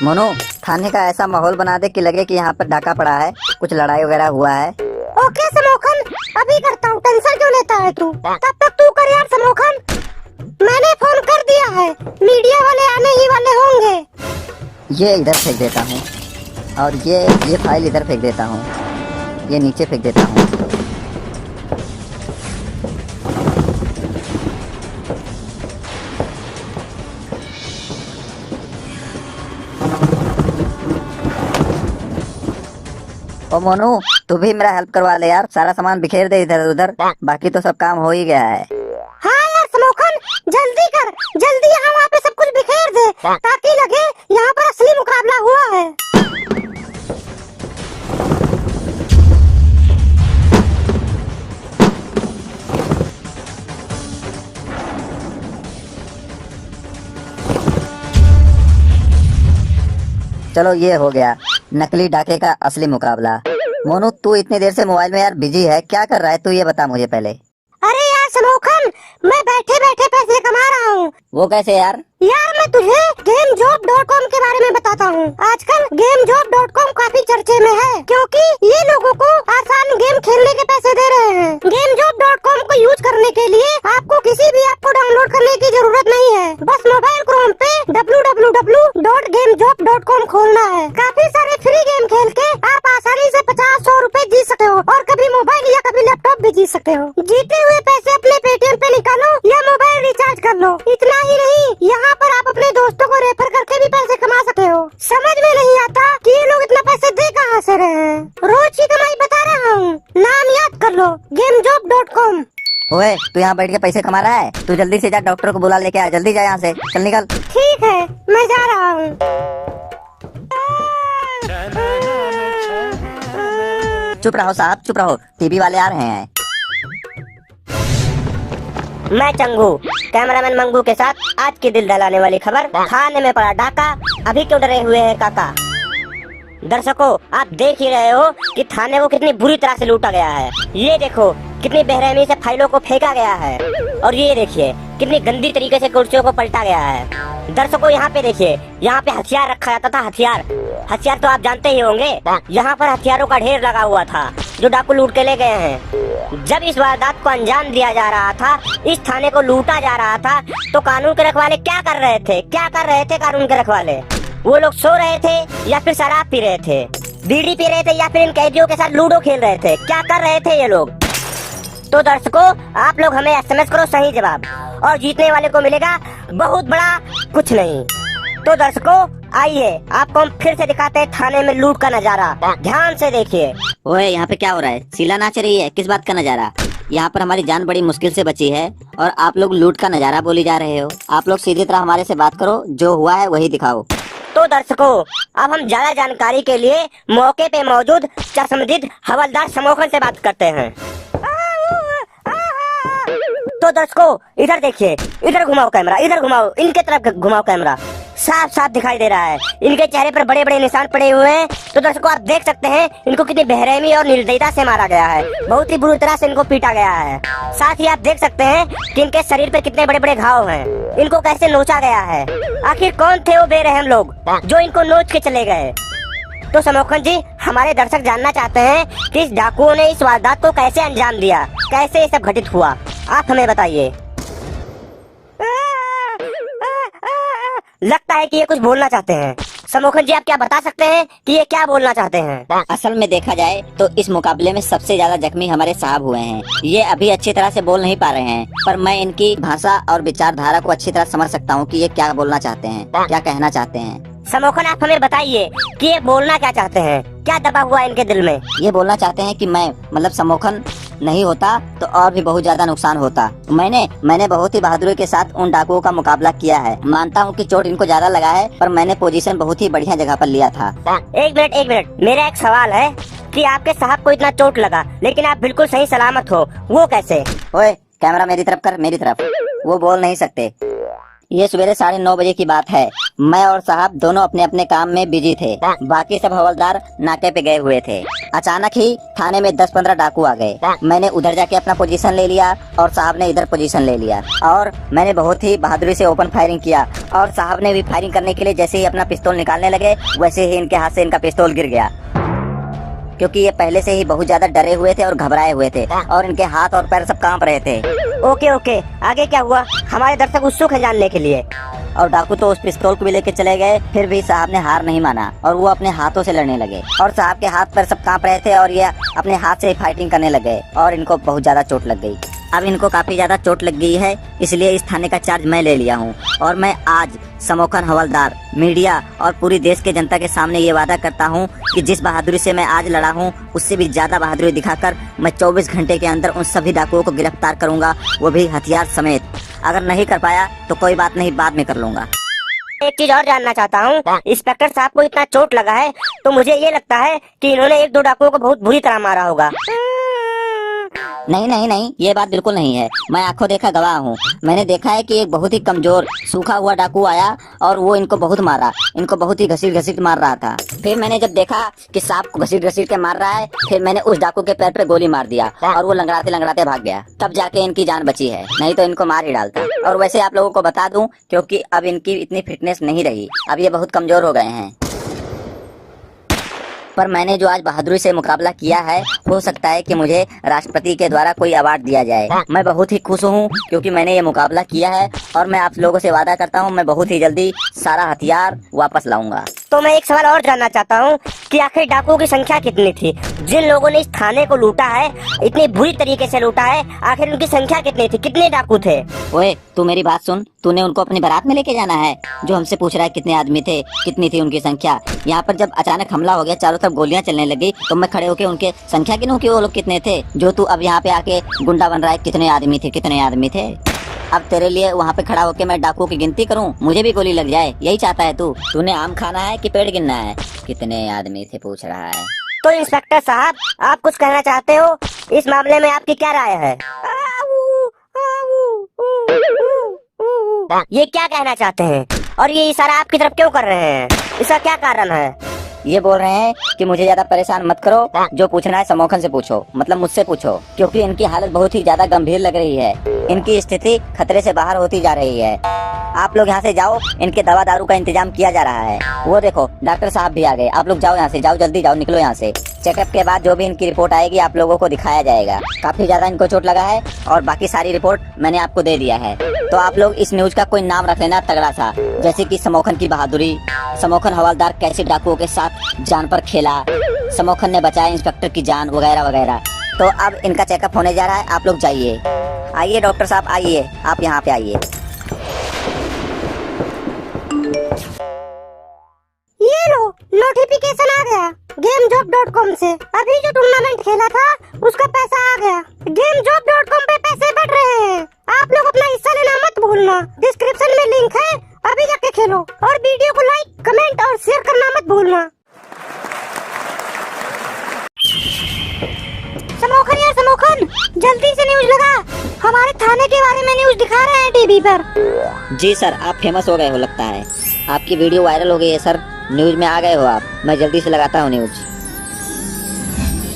मोनू, थाने का ऐसा माहौल बना दे कि लगे कि यहाँ पर डाका पड़ा है, कुछ लड़ाई वगैरह हुआ है। ओके समोखन, अभी करता हूँ। टेंशन क्यों लेता है तू? तब तक तू कर यार समोखन। मैंने फोन कर दिया है, मीडिया वाले आने ही वाले होंगे। ये इधर फेंक देता हूँ और ये फाइल इधर फेंक देता हूँ, ये नीचे फेंक देता हूँ। ओ मोनू, तू भी मेरा हेल्प करवा ले यार, सारा सामान बिखेर दे इधर उधर, बाकी तो सब काम हो ही गया है। हाँ यार समोखन, जल्दी कर, जल्दी यहाँ वहाँ पे सब कुछ बिखेर दे ताकि लगे यहाँ पर असली मुकाबला हुआ है। चलो ये हो गया नकली डाके का असली मुकाबला। मोनू, तू इतनी देर से मोबाइल में यार बिजी है, क्या कर रहा है तू? ये बता मुझे पहले। अरे यार समोखन, मैं बैठे बैठे पैसे कमा रहा हूँ। वो कैसे यार? यार मैं तुझे GameJob.com के बारे में बताता हूँ। आजकल GameJob.com काफी चर्चे में है, क्योंकि ये लोगों को आसान गेम खेलने के पैसे दे रहे हैं। GameJob.com को यूज करने के लिए आपको किसी भी ऐप को डाउनलोड करने की जरूरत नहीं है, बस मोबाइल क्रोम पे www.gamejob.com खोलना है। काफी सारे फ्री गेम खेल के आप आसानी से 50-100 रुपए जीत सकते हो और कभी मोबाइल या कभी लैपटॉप भी जीत सकते हो। जीते हुए पैसे अपने पेटीएम पे निकालो या मोबाइल रिचार्ज कर लो। इतना ही नहीं, यहाँ पर आप अपने दोस्तों को रेफर करके भी पैसे कमा सकते हो। समझ में नहीं आता कि ये लोग इतना पैसे दे कहाँ से रहे हैं। रोज की कमाई बता रहा हूँ, नाम याद कर लो, GameJob.com। ओए, तू यहाँ बैठ के पैसे कमा रहा है? तू जल्दी से जा, डॉक्टर को बुला लेके आ, जल्दी जा यहाँ से, चल निकल। ठीक है, मैं जा रहा हूँ। चुप रहो साहब, चुप रहो, टीवी वाले आ रहे हैं। मैं चंगू, कैमरामैन मंगू के साथ आज की दिल दहलाने वाली खबर। थाने में पड़ा डाका, अभी क्यों डरे हुए हैं काका? दर्शकों, आप देख ही रहे हो कि थाने को कितनी बुरी तरह से लूटा गया है। ये देखो कितनी बेरहमी से फाइलों को फेंका गया है, और ये देखिए कितनी गंदी तरीके से कुर्सियों को पलटा गया है। दर्शकों, यहाँ पे देखिए, यहाँ पे हथियार रखा जाता था। हथियार तो आप जानते ही होंगे, यहाँ पर हथियारों का ढेर लगा हुआ था जो डाकू लूट के ले गए हैं। जब इस वारदात को अंजाम दिया जा रहा था, इस थाने को लूटा जा रहा था, तो कानून के रखवाले क्या कर रहे थे? कानून के रखवाले वो लोग सो रहे थे या फिर शराब पी रहे थे, बीड़ी पी रहे थे या फिर इन कैदियों के साथ लूडो खेल रहे थे? क्या कर रहे थे ये लोग? तो दर्शकों, आप लोग हमें SMS करो सही जवाब, और जीतने वाले को मिलेगा बहुत बड़ा कुछ नहीं। तो दर्शकों, आइए आपको हम फिर से दिखाते हैं थाने में लूट का नजारा, ध्यान से देखिए। ओए, यहाँ पे क्या हो रहा है? शीला नाच रही है, किस बात का नजारा? यहाँ पर हमारी जान बड़ी मुश्किल से बची है और आप लोग लूट का नजारा बोली जा रहे हो। आप लोग सीधी तरह हमारे से बात करो, जो हुआ है वही दिखाओ। तो दर्शकों, अब हम ज्यादा जानकारी के लिए मौके पे मौजूद चश्मदीद हवलदार समोखन से बात करते हैं। तो दर्शकों, इधर देखिए, इधर घुमाओ कैमरा, इधर घुमाओ, इनके तरफ घुमाओ कैमरा। साफ साफ दिखाई दे रहा है। इनके चेहरे पर बड़े बड़े निशान पड़े हुए हैं। तो दर्शकों आप देख सकते हैं इनको कितनी बेरहमी और निर्दयता से मारा गया है। बहुत ही बुरी तरह से इनको पीटा गया है। साथ ही आप देख सकते हैं कि इनके शरीर पर कितने बड़े बड़े घाव हैं। इनको कैसे नोचा गया है। आखिर कौन थे वो बेरहम लोग जो इनको नोच के चले गए। तो समोखन जी, हमारे दर्शक जानना चाहते हैं कि इस डाकुओं ने इस वारदात को कैसे अंजाम दिया, कैसे ये सब घटित हुआ, आप हमें बताइए। लगता है कि ये कुछ बोलना चाहते हैं। समोखन जी, आप क्या बता सकते हैं कि ये क्या बोलना चाहते हैं। असल में देखा जाए तो इस मुकाबले में सबसे ज्यादा जख्मी हमारे साहब हुए हैं। ये अभी अच्छी तरह से बोल नहीं पा रहे हैं, पर मैं इनकी भाषा और विचारधारा को अच्छी तरह समझ सकता हूँ कि ये क्या बोलना चाहते हैं, क्या कहना चाहते हैं। समोखन, आप हमें बताइए कि ये बोलना क्या चाहते हैं, क्या दबा हुआ है इनके दिल में। ये बोलना चाहते हैं कि मैं मतलब समोखन नहीं होता तो और भी बहुत ज्यादा नुकसान होता। मैंने बहुत ही बहादुरी के साथ उन डाकुओं का मुकाबला किया है। मानता हूँ कि चोट इनको ज्यादा लगा है, पर मैंने पोजीशन बहुत ही बढ़िया जगह पर लिया था। एक मिनट, मेरा एक सवाल है कि आपके साहब को इतना चोट लगा लेकिन आप बिल्कुल सही सलामत हो, वो कैसे। ओए, कैमरा मेरी तरफ कर, मेरी तरफ। वो बोल नहीं सकते। ये सवेरे 9:30 बजे की बात है। मैं और साहब दोनों अपने अपने काम में बिजी थे। बाकी सब हवलदार नाके पे गए हुए थे। अचानक ही थाने में 10-15 डाकू आ गए। मैंने उधर जाके अपना पोजीशन ले लिया और साहब ने इधर पोजीशन ले लिया और मैंने बहुत ही बहादुरी से ओपन फायरिंग किया। और साहब ने भी फायरिंग करने के लिए जैसे ही अपना पिस्तौल निकालने लगे वैसे ही इनके हाथ से इनका पिस्तौल गिर गया, क्योंकि ये पहले से ही बहुत ज्यादा डरे हुए थे और घबराए हुए थे और इनके हाथ और पैर सब कांप रहे थे। ओके, आगे क्या हुआ, हमारे दर्शक उत्सुक है जानने के लिए। और डाकू तो उस पिस्तौल को भी लेके चले गए। फिर भी साहब ने हार नहीं माना और वो अपने हाथों से लड़ने लगे और साहब के हाथ पैर सब कांप रहे थे और ये अपने हाथ से फाइटिंग करने लगे और इनको बहुत ज्यादा चोट लग गई। अब इनको काफी ज्यादा चोट लग गई है, इसलिए इस थाने का चार्ज मैं ले लिया हूँ और मैं आज समोखन हवलदार, मीडिया और पूरी देश के जनता के सामने ये वादा करता हूँ कि जिस बहादुरी से मैं आज लड़ा हूँ उससे भी ज्यादा बहादुरी दिखाकर मैं 24 घंटे के अंदर उन सभी डाकुओं को गिरफ्तार करूंगा, वो भी हथियार समेत। अगर नहीं कर पाया तो कोई बात नहीं, बाद में कर लूंगा। एक चीज और जानना चाहता हूँ, इंस्पेक्टर साहब को इतना चोट लगा है तो मुझे ये लगता है कि इन्होंने 1-2 डाकुओं को बहुत बुरी तरह मारा होगा। नहीं, ये बात बिल्कुल नहीं है। मैं आंखों देखा गवाह हूँ। मैंने देखा है कि एक बहुत ही कमजोर सूखा हुआ डाकू आया और वो इनको बहुत मारा, इनको बहुत ही घसीट मार रहा था। फिर मैंने जब देखा कि सांप को घसीट के मार रहा है, फिर मैंने उस डाकू के पैर पे गोली मार दिया और वो लंगड़ाते भाग गया। तब जाके इनकी जान बची है, नहीं तो इनको मार ही डालता। और वैसे आप लोगों को बता दूं, क्योंकि अब इनकी इतनी फिटनेस नहीं रही, अब ये बहुत कमजोर हो गए हैं। पर मैंने जो आज बहादुरी से मुकाबला किया है, हो सकता है कि मुझे राष्ट्रपति के द्वारा कोई अवार्ड दिया जाए। मैं बहुत ही खुश हूँ क्योंकि मैंने ये मुकाबला किया है और मैं आप लोगों से वादा करता हूँ मैं बहुत ही जल्दी सारा हथियार वापस लाऊंगा। तो मैं एक सवाल और जानना चाहता हूँ कि आखिर डाकुओं की संख्या कितनी थी। जिन लोगों ने इस थाने को लूटा है, इतनी बुरी तरीके से लूटा है, आखिर उनकी संख्या कितनी थी, कितने डाकू थे। ओए, तू मेरी बात सुन, तूने उनको अपनी बारात में लेके जाना है जो हमसे पूछ रहा है कितने आदमी थे, कितनी थी उनकी संख्या। यहाँ पर जब अचानक हमला हो गया, चारों तरफ गोलियां चलने लगी, तो मैं खड़े होके उनके संख्या गिनूं कि वो लोग कितने थे। जो तू अब यहाँ पे आके गुंडा बन रहा है, कितने आदमी थे। अब तेरे लिए वहाँ पे खड़ा होके मैं डाकुओं की गिनती करूँ, मुझे भी गोली लग जाए, यही चाहता है तू? तूने आम खाना है कि पेड़ गिनना है? कितने आदमी थे पूछ रहा है। तो इंस्पेक्टर साहब, आप कुछ कहना चाहते हो? इस मामले में आपकी क्या राय है? ये क्या कहना चाहते हैं और ये इशारा आपकी तरफ क्यों कर रहे हैं? इसका क्या कारण है? ये बोल रहे हैं कि मुझे ज्यादा परेशान मत करो, जो पूछना है समोखन से पूछो, मतलब मुझसे पूछो, क्योंकि इनकी हालत बहुत ही ज्यादा गंभीर लग रही है। इनकी स्थिति खतरे से बाहर होती जा रही है। आप लोग यहाँ से जाओ, इनके दवा दारू का इंतजाम किया जा रहा है। वो देखो डॉक्टर साहब भी आ गए। आप लोग जाओ यहाँ से, जाओ जल्दी जाओ, निकलो यहाँ से। चेकअप के बाद जो भी इनकी रिपोर्ट आएगी आप लोगों को दिखाया जाएगा। काफी ज्यादा इनको चोट लगा है और बाकी सारी रिपोर्ट मैंने आपको दे दिया है। तो आप लोग इस न्यूज का कोई नाम रख लेना तगड़ा सा, जैसे कि समोखन की बहादुरी, समोखन हवलदार कैसे डाकुओं के साथ जान पर खेला, समोखन ने बचाया इंस्पेक्टर की जान, वगैरह वगैरह। तो अब इनका चेकअप होने जा रहा है, आप लोग जाइए। आइए डॉक्टर साहब, आइए, आप यहाँ पे आइए। ये लो, नोटिफिकेशन आ गया GameJob.com से। अभी जो टूर्नामेंट खेला था उसका पैसा आ गया। GameJob.com पे पैसे बढ़ रहे हैं। आप लोग अपना हिस्सा लेना मत भूलना। डिस्क्रिप्शन में लिंक है, अभी जाके खेलो। और वीडियो को लाइक, कमेंट और शेयर करना मत भूलना। समोखन, जल्दी से न्यूज लगा। हमारे थाने के बारे में न्यूज दिखा रहे हैं टीवी पर। जी सर, आप फेमस हो गए हो लगता है। आपकी वीडियो वायरल हो गई है सर, न्यूज में आ गए हो आप। मैं जल्दी से लगाता हूँ न्यूज।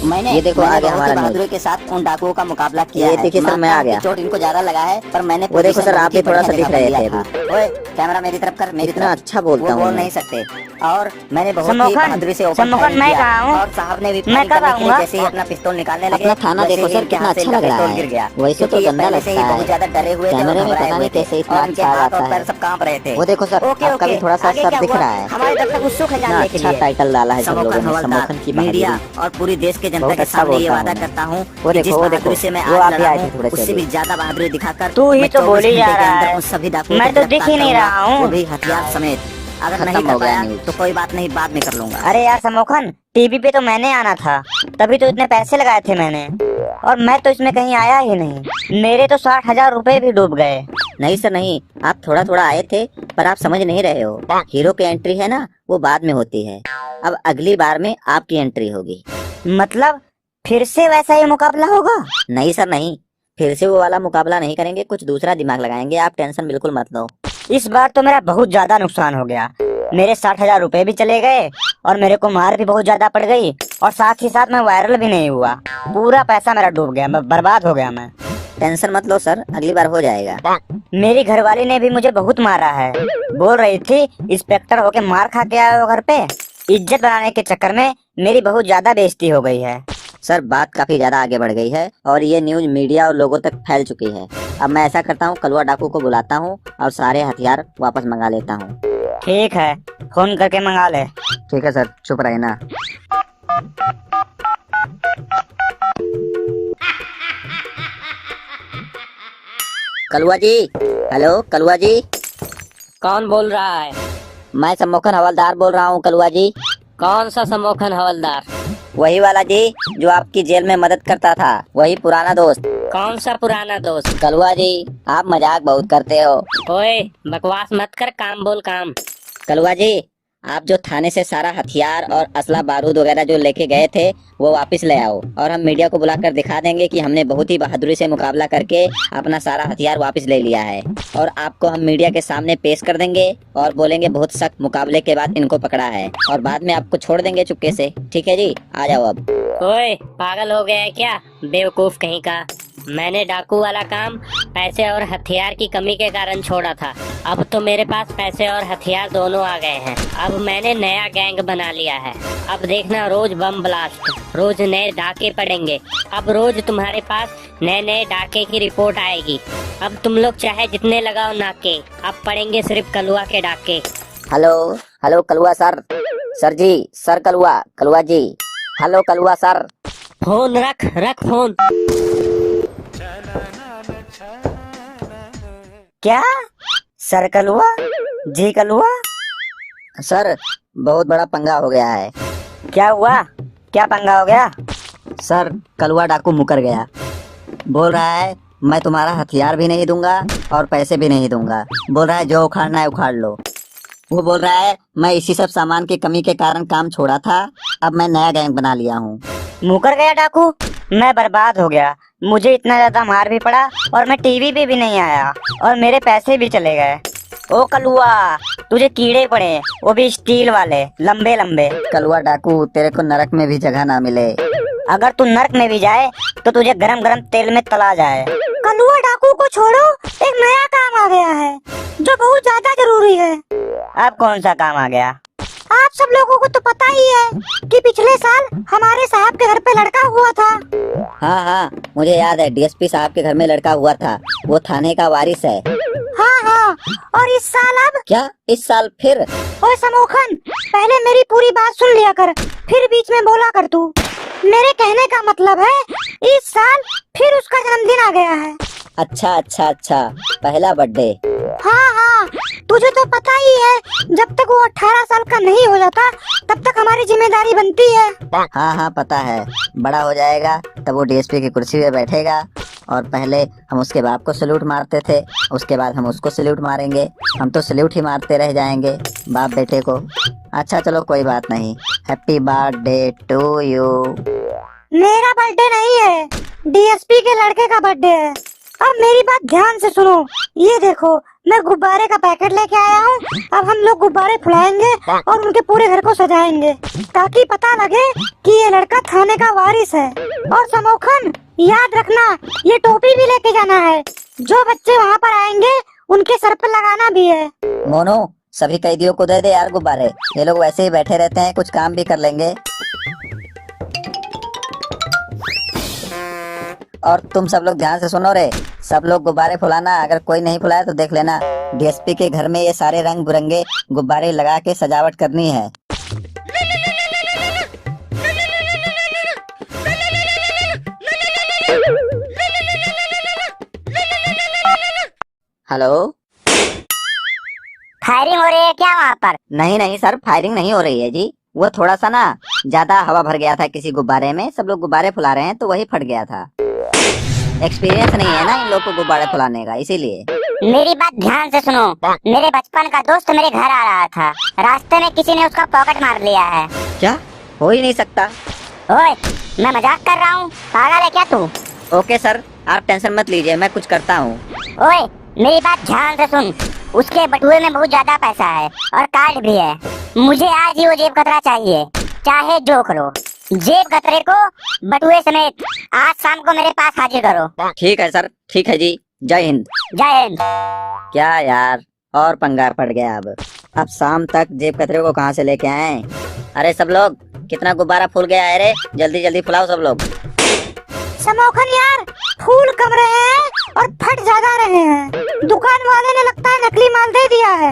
ये देखो आ गया हमारा न्यूज। के साथ उन डाकुओं का मुकाबला किया ये है। देखिए सर, मैं आ गया। चोट इनको ज्यादा लगा है, पर मैंने वो देखो सर, आप भी थोड़ा सा दिख रहे थे अभी। ओए कैमरा मेरी तरफ कर, मेरी इतना तरफ। अच्छा बोलता वो हूँ बोल मैं। नहीं सकते। और मैंने बहुत ही सम्मुखन, बहादुरी से ओपन सम्मुखन, फायरिंग मैं किया। कहाँ हूँ? और साहब ने भी मैं फायरिंग कब करने के लिए आऊँगा? जैसे ही अपना पिस्तौल निकालने लगे, अपना थाना वैसे देखो ही सर, इनके कितना हाथ से अच्छा इनका लग रहा पिस्तौल है। गिर गया। वैसे तो क्योंकि ये गंदा पहले से ही लगता बहुत है। ज्यादा डरे हुए थे और कैमरे में घबराए पता हुए नहीं थे, कैसे इतना और इनके अच्छा आ हाथ जाता और पैर है। सब कांप रहे थे। वो देखो सर, ओके, आपका भी ओके, थोड़ा सा आगे सर क्या दिख हुआ? रहा है। हमारे दर्शक उत्सुक है इतना जानने के अच्छा लिए। टाइटल डाला है सब लोगों सम्मुखन ने, हवलदार, सम्मुखन की मीडिया बहादुरी। और पूरी देश के जनता बहुत के अच्छा सामने ये बोलता वादा हूँ मैं। करता हूँ वो कि देखो, जिस वो बहादुरी देखो, से मैं वो आज आप ही लड़ा आए थे हूँ, थोड़े से उससे अभी। भी ज्यादा बहादुरी दिखाकर तू ही मैं तो 24 बोल ही घंटे जा के रहा अंदर है। उन सभी डाकुओं मैं को तो दिख गिरफ्तार ही नहीं करूंगा, रहा हूँ। वो भी हथियार समेत। अगर खत्म नहीं कर हो गया पाया न्यूज़। तो कोई बात नहीं, बाद में कर लूंगा। अरे यार सम्मुखन, टीवी पे तो मैंने आना था, तभी तो इतने पैसे लगाए थे मैंने, और मैं तो इसमें कहीं आया ही नहीं। मेरे तो 60,000 रुपए भी डूब गए। नहीं सर नहीं, आप थोड़ा थोड़ा आए थे, पर आप समझ नहीं रहे हो। हीरो की एंट्री है ना, वो बाद में होती है। अब अगली बार में आपकी एंट्री होगी। मतलब फिर से वैसा ही मुकाबला होगा? नहीं सर नहीं, फिर से वो वाला मुकाबला नहीं करेंगे, कुछ दूसरा दिमाग लगाएंगे। आप टेंशन बिल्कुल मत लो। इस बार तो मेरा बहुत ज्यादा नुकसान हो गया। मेरे 60,000 रुपए भी चले गए, और मेरे को मार भी बहुत ज्यादा पड़ गई, और साथ ही साथ मैं वायरल भी नहीं हुआ। पूरा पैसा मेरा डूब गया, मैं बर्बाद हो गया मैं। टेंशन मत लो सर, अगली बार हो जाएगा। मेरी घरवाली ने भी मुझे बहुत मारा है। बोल रही थी इंस्पेक्टर होके मार खा के आए हो घर पे। इज्जत बनाने के चक्कर में मेरी बहुत ज्यादा बेइज्जती हो गई है। सर बात काफी ज्यादा आगे बढ़ गई है, और ये न्यूज मीडिया और लोगों तक फैल चुकी है। अब मैं ऐसा करता हूँ, कलवा डाकू को बुलाता हूँ और सारे हथियार वापस मंगा लेता हूँ। ठीक है, फोन करके मंगा ले। ठीक है सर, चुप रहे ना। कलुआ जी, हेलो कलुआ जी। कौन बोल रहा है? मैं सम्मुखन हवलदार बोल रहा हूँ कलुआ जी। कौन सा सम्मुखन हवलदार? वही वाला जी जो आपकी जेल में मदद करता था, वही पुराना दोस्त। कौन सा पुराना दोस्त? कलुआ जी, आप मजाक बहुत करते हो। ओए बकवास मत कर, काम बोल काम। कलुआ जी, आप जो थाने से सारा हथियार और असला बारूद वगैरह जो लेके गए थे, वो वापस ले आओ, और हम मीडिया को बुलाकर दिखा देंगे कि हमने बहुत ही बहादुरी से मुकाबला करके अपना सारा हथियार वापस ले लिया है। और आपको हम मीडिया के सामने पेश कर देंगे और बोलेंगे बहुत सख्त मुकाबले के बाद इनको पकड़ा है, और बाद में आपको छोड़ देंगे चुपके से। ठीक है जी, आ जाओ अब। ओए पागल हो गया है क्या, बेवकूफ कहीं का। मैंने डाकू वाला काम पैसे और हथियार की कमी के कारण छोड़ा था। अब तो मेरे पास पैसे और हथियार दोनों आ गए हैं। अब मैंने नया गैंग बना लिया है। अब देखना, रोज बम ब्लास्ट, रोज नए डाके पड़ेंगे। अब रोज तुम्हारे पास नए नए डाके की रिपोर्ट आएगी। अब तुम लोग चाहे जितने लगाओ नाके, अब पड़ेंगे सिर्फ कलुआ के डाके। हेलो हेलो कलुआ सर। सर जी, सर कलुआ, कलुआ जी। हेलो कलुआ सर। फोन रख, रख फोन। क्या? सर कलुआ? जी कलुआ? सर बहुत बड़ा पंगा हो गया है। क्या हुआ? क्या पंगा हो गया? सर कलुआ डाकू मुकर गया। बोल रहा है मैं तुम्हारा हथियार भी नहीं दूंगा और पैसे भी नहीं दूंगा। बोल रहा है जो उखाड़ना है उखाड़ लो। वो बोल रहा है मैं इसी सब सामान की कमी के कारण काम छोड़ा था, अब मैं नया गैंग बना लिया हूँ। मुकर गया डाकू? मैं बर्बाद हो गया। मुझे इतना ज्यादा मार भी पड़ा, और मैं टीवी पे भी नहीं आया, और मेरे पैसे भी चले गए। ओ कलुआ, तुझे कीड़े पड़े, वो भी स्टील वाले, लंबे लंबे। कलुआ डाकू, तेरे को नरक में भी जगह ना मिले। अगर तू नर्क में भी जाए तो तुझे गरम गरम तेल में तला जाए। कलुआ डाकू को छोड़ो, एक नया काम आ गया है जो बहुत ज्यादा जरूरी है। अब कौन सा काम आ गया? आप सब लोगों को तो पता ही है कि पिछले साल हमारे साहब के घर पे लड़का हुआ था। हाँ हाँ, मुझे याद है, डीएसपी साहब के घर में लड़का हुआ था। वो थाने का वारिस है। हाँ हाँ, और इस साल अब क्या इस साल फिर? ओए समोखन, पहले मेरी पूरी बात सुन लिया कर, फिर बीच में बोला कर तू। मेरे कहने का मतलब है इस साल फिर उसका जन्मदिन आ गया है। अच्छा अच्छा अच्छा, पहला बर्थडे। हाँ हाँ, तुझे तो पता ही है जब तक वो 18 साल का नहीं हो जाता तब तक हमारी जिम्मेदारी बनती है। हाँ हाँ पता है, बड़ा हो जाएगा तब वो डीएसपी की कुर्सी पे बैठेगा, और पहले हम उसके बाप को सैल्यूट मारते थे, उसके बाद हम उसको सैल्यूट मारेंगे। हम तो सैल्यूट ही मारते रह जाएंगे बाप बेटे को। अच्छा चलो कोई बात नहीं, हैप्पी बर्थडे टू यू। मेरा बर्थडे नहीं है, डीएसपी के लड़के का बर्थडे है। अब मेरी बात ध्यान से सुनो। ये देखो, मैं गुब्बारे का पैकेट लेके आया हूँ। अब हम लोग गुब्बारे फुलाएंगे और उनके पूरे घर को सजाएंगे, ताकि पता लगे कि ये लड़का थाने का वारिस है। और समोखन, याद रखना, ये टोपी भी लेके जाना है। जो बच्चे वहाँ पर आएंगे उनके सर पर लगाना भी है। मोनू, सभी कैदियों को दे दे यार गुब्बारे। ये लोग वैसे ही बैठे रहते हैं, कुछ काम भी कर लेंगे। और तुम सब लोग ध्यान से सुनो रे, सब लोग गुब्बारे फुलाना। अगर कोई नहीं फुलाया तो देख लेना। डीएसपी के घर में ये सारे रंग बिरंगे गुब्बारे लगा के सजावट करनी है। हेलो, फायरिंग हो रही है क्या वहाँ पर? नहीं नहीं सर, फायरिंग नहीं हो रही है जी। वो थोड़ा सा ना ज्यादा हवा भर गया था किसी गुब्बारे में। सब लोग गुब्बारे फुला रहे हैं तो वही फट गया था। एक्सपीरियंस नहीं है ना इन लोग को गुब्बारे फुलाने का, इसीलिए। मेरी बात ध्यान से सुनो। मेरे बचपन का दोस्त मेरे घर आ रहा था, रास्ते में किसी ने उसका पॉकेट मार लिया है। क्या? हो ही नहीं सकता। ओए, मैं मजाक कर रहा हूँ, पागल है क्या तू? ओके सर, आप टेंशन मत लीजिए, मैं कुछ करता हूँ। ओए, मेरी बात ध्यान से सुन। उसके बटुए में बहुत ज्यादा पैसा है और कार्ड भी है। मुझे आज ही वो जेब कतरा चाहिए, चाहे जो करो। जेब कतरे को बटुए समेत आज शाम को मेरे पास हाजिर करो। ठीक है सर, ठीक है जी। जय हिंद। जय हिंद। क्या यार, और पंगा पड़ गया। अब शाम तक जेब कतरे को कहाँ से लेके आए? अरे सब लोग, कितना गुब्बारा फूल गया है रे, जल्दी जल्दी फुलाओ सब लोग। समोखन यार, फूल कम रहे हैं और फट ज्यादा रहे हैं। दुकान वाले ने लगता है नकली माल दे दिया है।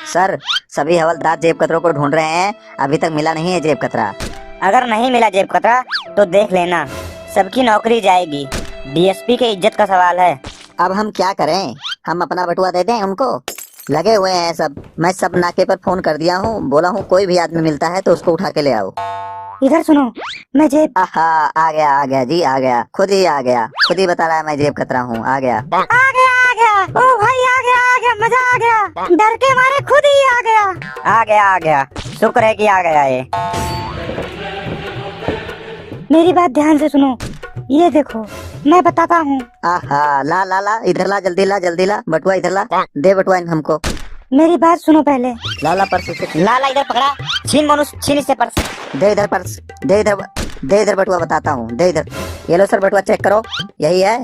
सर, सभी हवलदार जेब कतरों को ढूंढ रहे हैं, अभी तक मिला नहीं है जेब कतरा। अगर नहीं मिला जेब कतरा तो देख लेना, सबकी नौकरी जाएगी। डीएसपी के इज्जत का सवाल है। अब हम क्या करें? हम अपना बटुआ दे दें उनको? लगे हुए हैं सब। मैं सब नाके पर फोन कर दिया हूँ, बोला हूँ कोई भी आदमी मिलता है तो उसको उठा के ले आओ। इधर सुनो, मैं जेब आहा, आ गया जी, आ गया, खुद ही आ गया, खुद ही बता रहा है मैं जेब कतरा हूँ। आ गया। आ गया। ओ भाई, आ गया, मजा आ गया। डर के मारे खुद ही आ गया। आ गया। शुक्र है कि आ गया ये। मेरी बात ध्यान से सुनो। ये देखो, मैं बताता हूँ। आहा, ला ला ला, इधर ला, जल्दी ला, बटुआ इधर ला, दे बटुआ हमको। मेरी बात सुनो पहले। ला पर्स इसे। लाला इधर पकड़ा, छीन मनुष्य, छीन इससे पर्स। दे इधर पर्स, दे इधर बटुआ, बताता हूँ, दे इधर। ये लो सर, बटुआ चेक करो, यही है।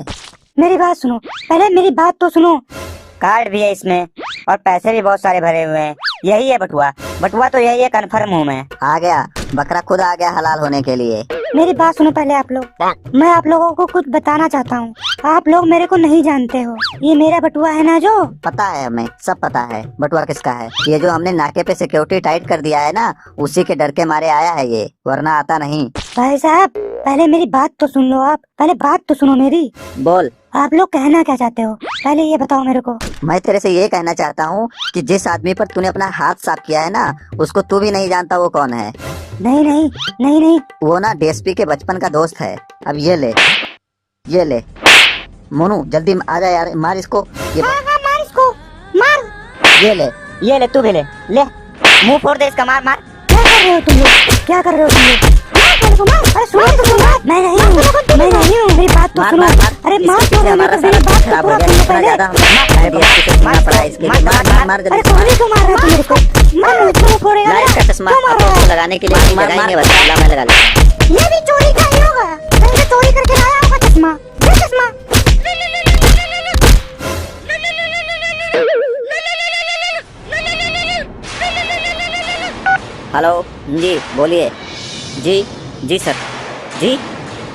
मेरी बात सुनो पहले, मेरी बात तो सुनो। कार्ड भी है इसमें और पैसे भी बहुत सारे भरे हुए हैं। यही है बटुआ तो यही है, कन्फर्म हूँ मैं। आ गया, बकरा खुद आ गया हलाल होने के लिए। मेरी बात सुनो पहले आप लोग। मैं आप लोगों को कुछ बताना चाहता हूँ। आप लोग मेरे को नहीं जानते हो। ये मेरा बटुआ है ना जो। पता है हमें, सब पता है बटुआ किसका है। ये जो हमने नाके पे सिक्योरिटी टाइट कर दिया है ना, उसी के डर के मारे आया है ये, वरना आता नहीं। भाई साहब, पहले मेरी बात तो सुन लो। आप पहले बात तो सुनो मेरी। बोल। आप लोग कहना क्या चाहते हो, पहले ये बताओ मेरे को। मैं तेरे से ये कहना चाहता हूँ कि जिस आदमी पर तूने अपना हाथ साफ किया है ना, उसको तू भी नहीं जानता वो कौन है। नहीं। वो ना डीएसपी के बचपन का दोस्त है। अब ये ले मोनू, जल्दी आ जा यार, मार इसको। मार इसको, मार। ये ले, तू भी ले मुंह फोड़ दे इसका, मार। क्या कर रहे हो तुम लोग? क्या कर रहे हो तुम लोग? अरे सुनो तो सुनो। मैं नहीं हूँ, मेरी बात तो सुनो। अरे मार क्यों रहे हो? मेरी बात तो पूरा सुनो पहले। अरे कौन क्यों मार रहा है तुम मेरे को? मार इसको, फोड़ेगा ना। चश्मा क्यों मार रहा है? लगाने के लिए मैं लगा लूं। ये भी चोरी का ही होगा, कहीं से चोरी करके लाया होगा चश्मा। ये चश्मा। हेलो जी, बोलिए। जी सर। जी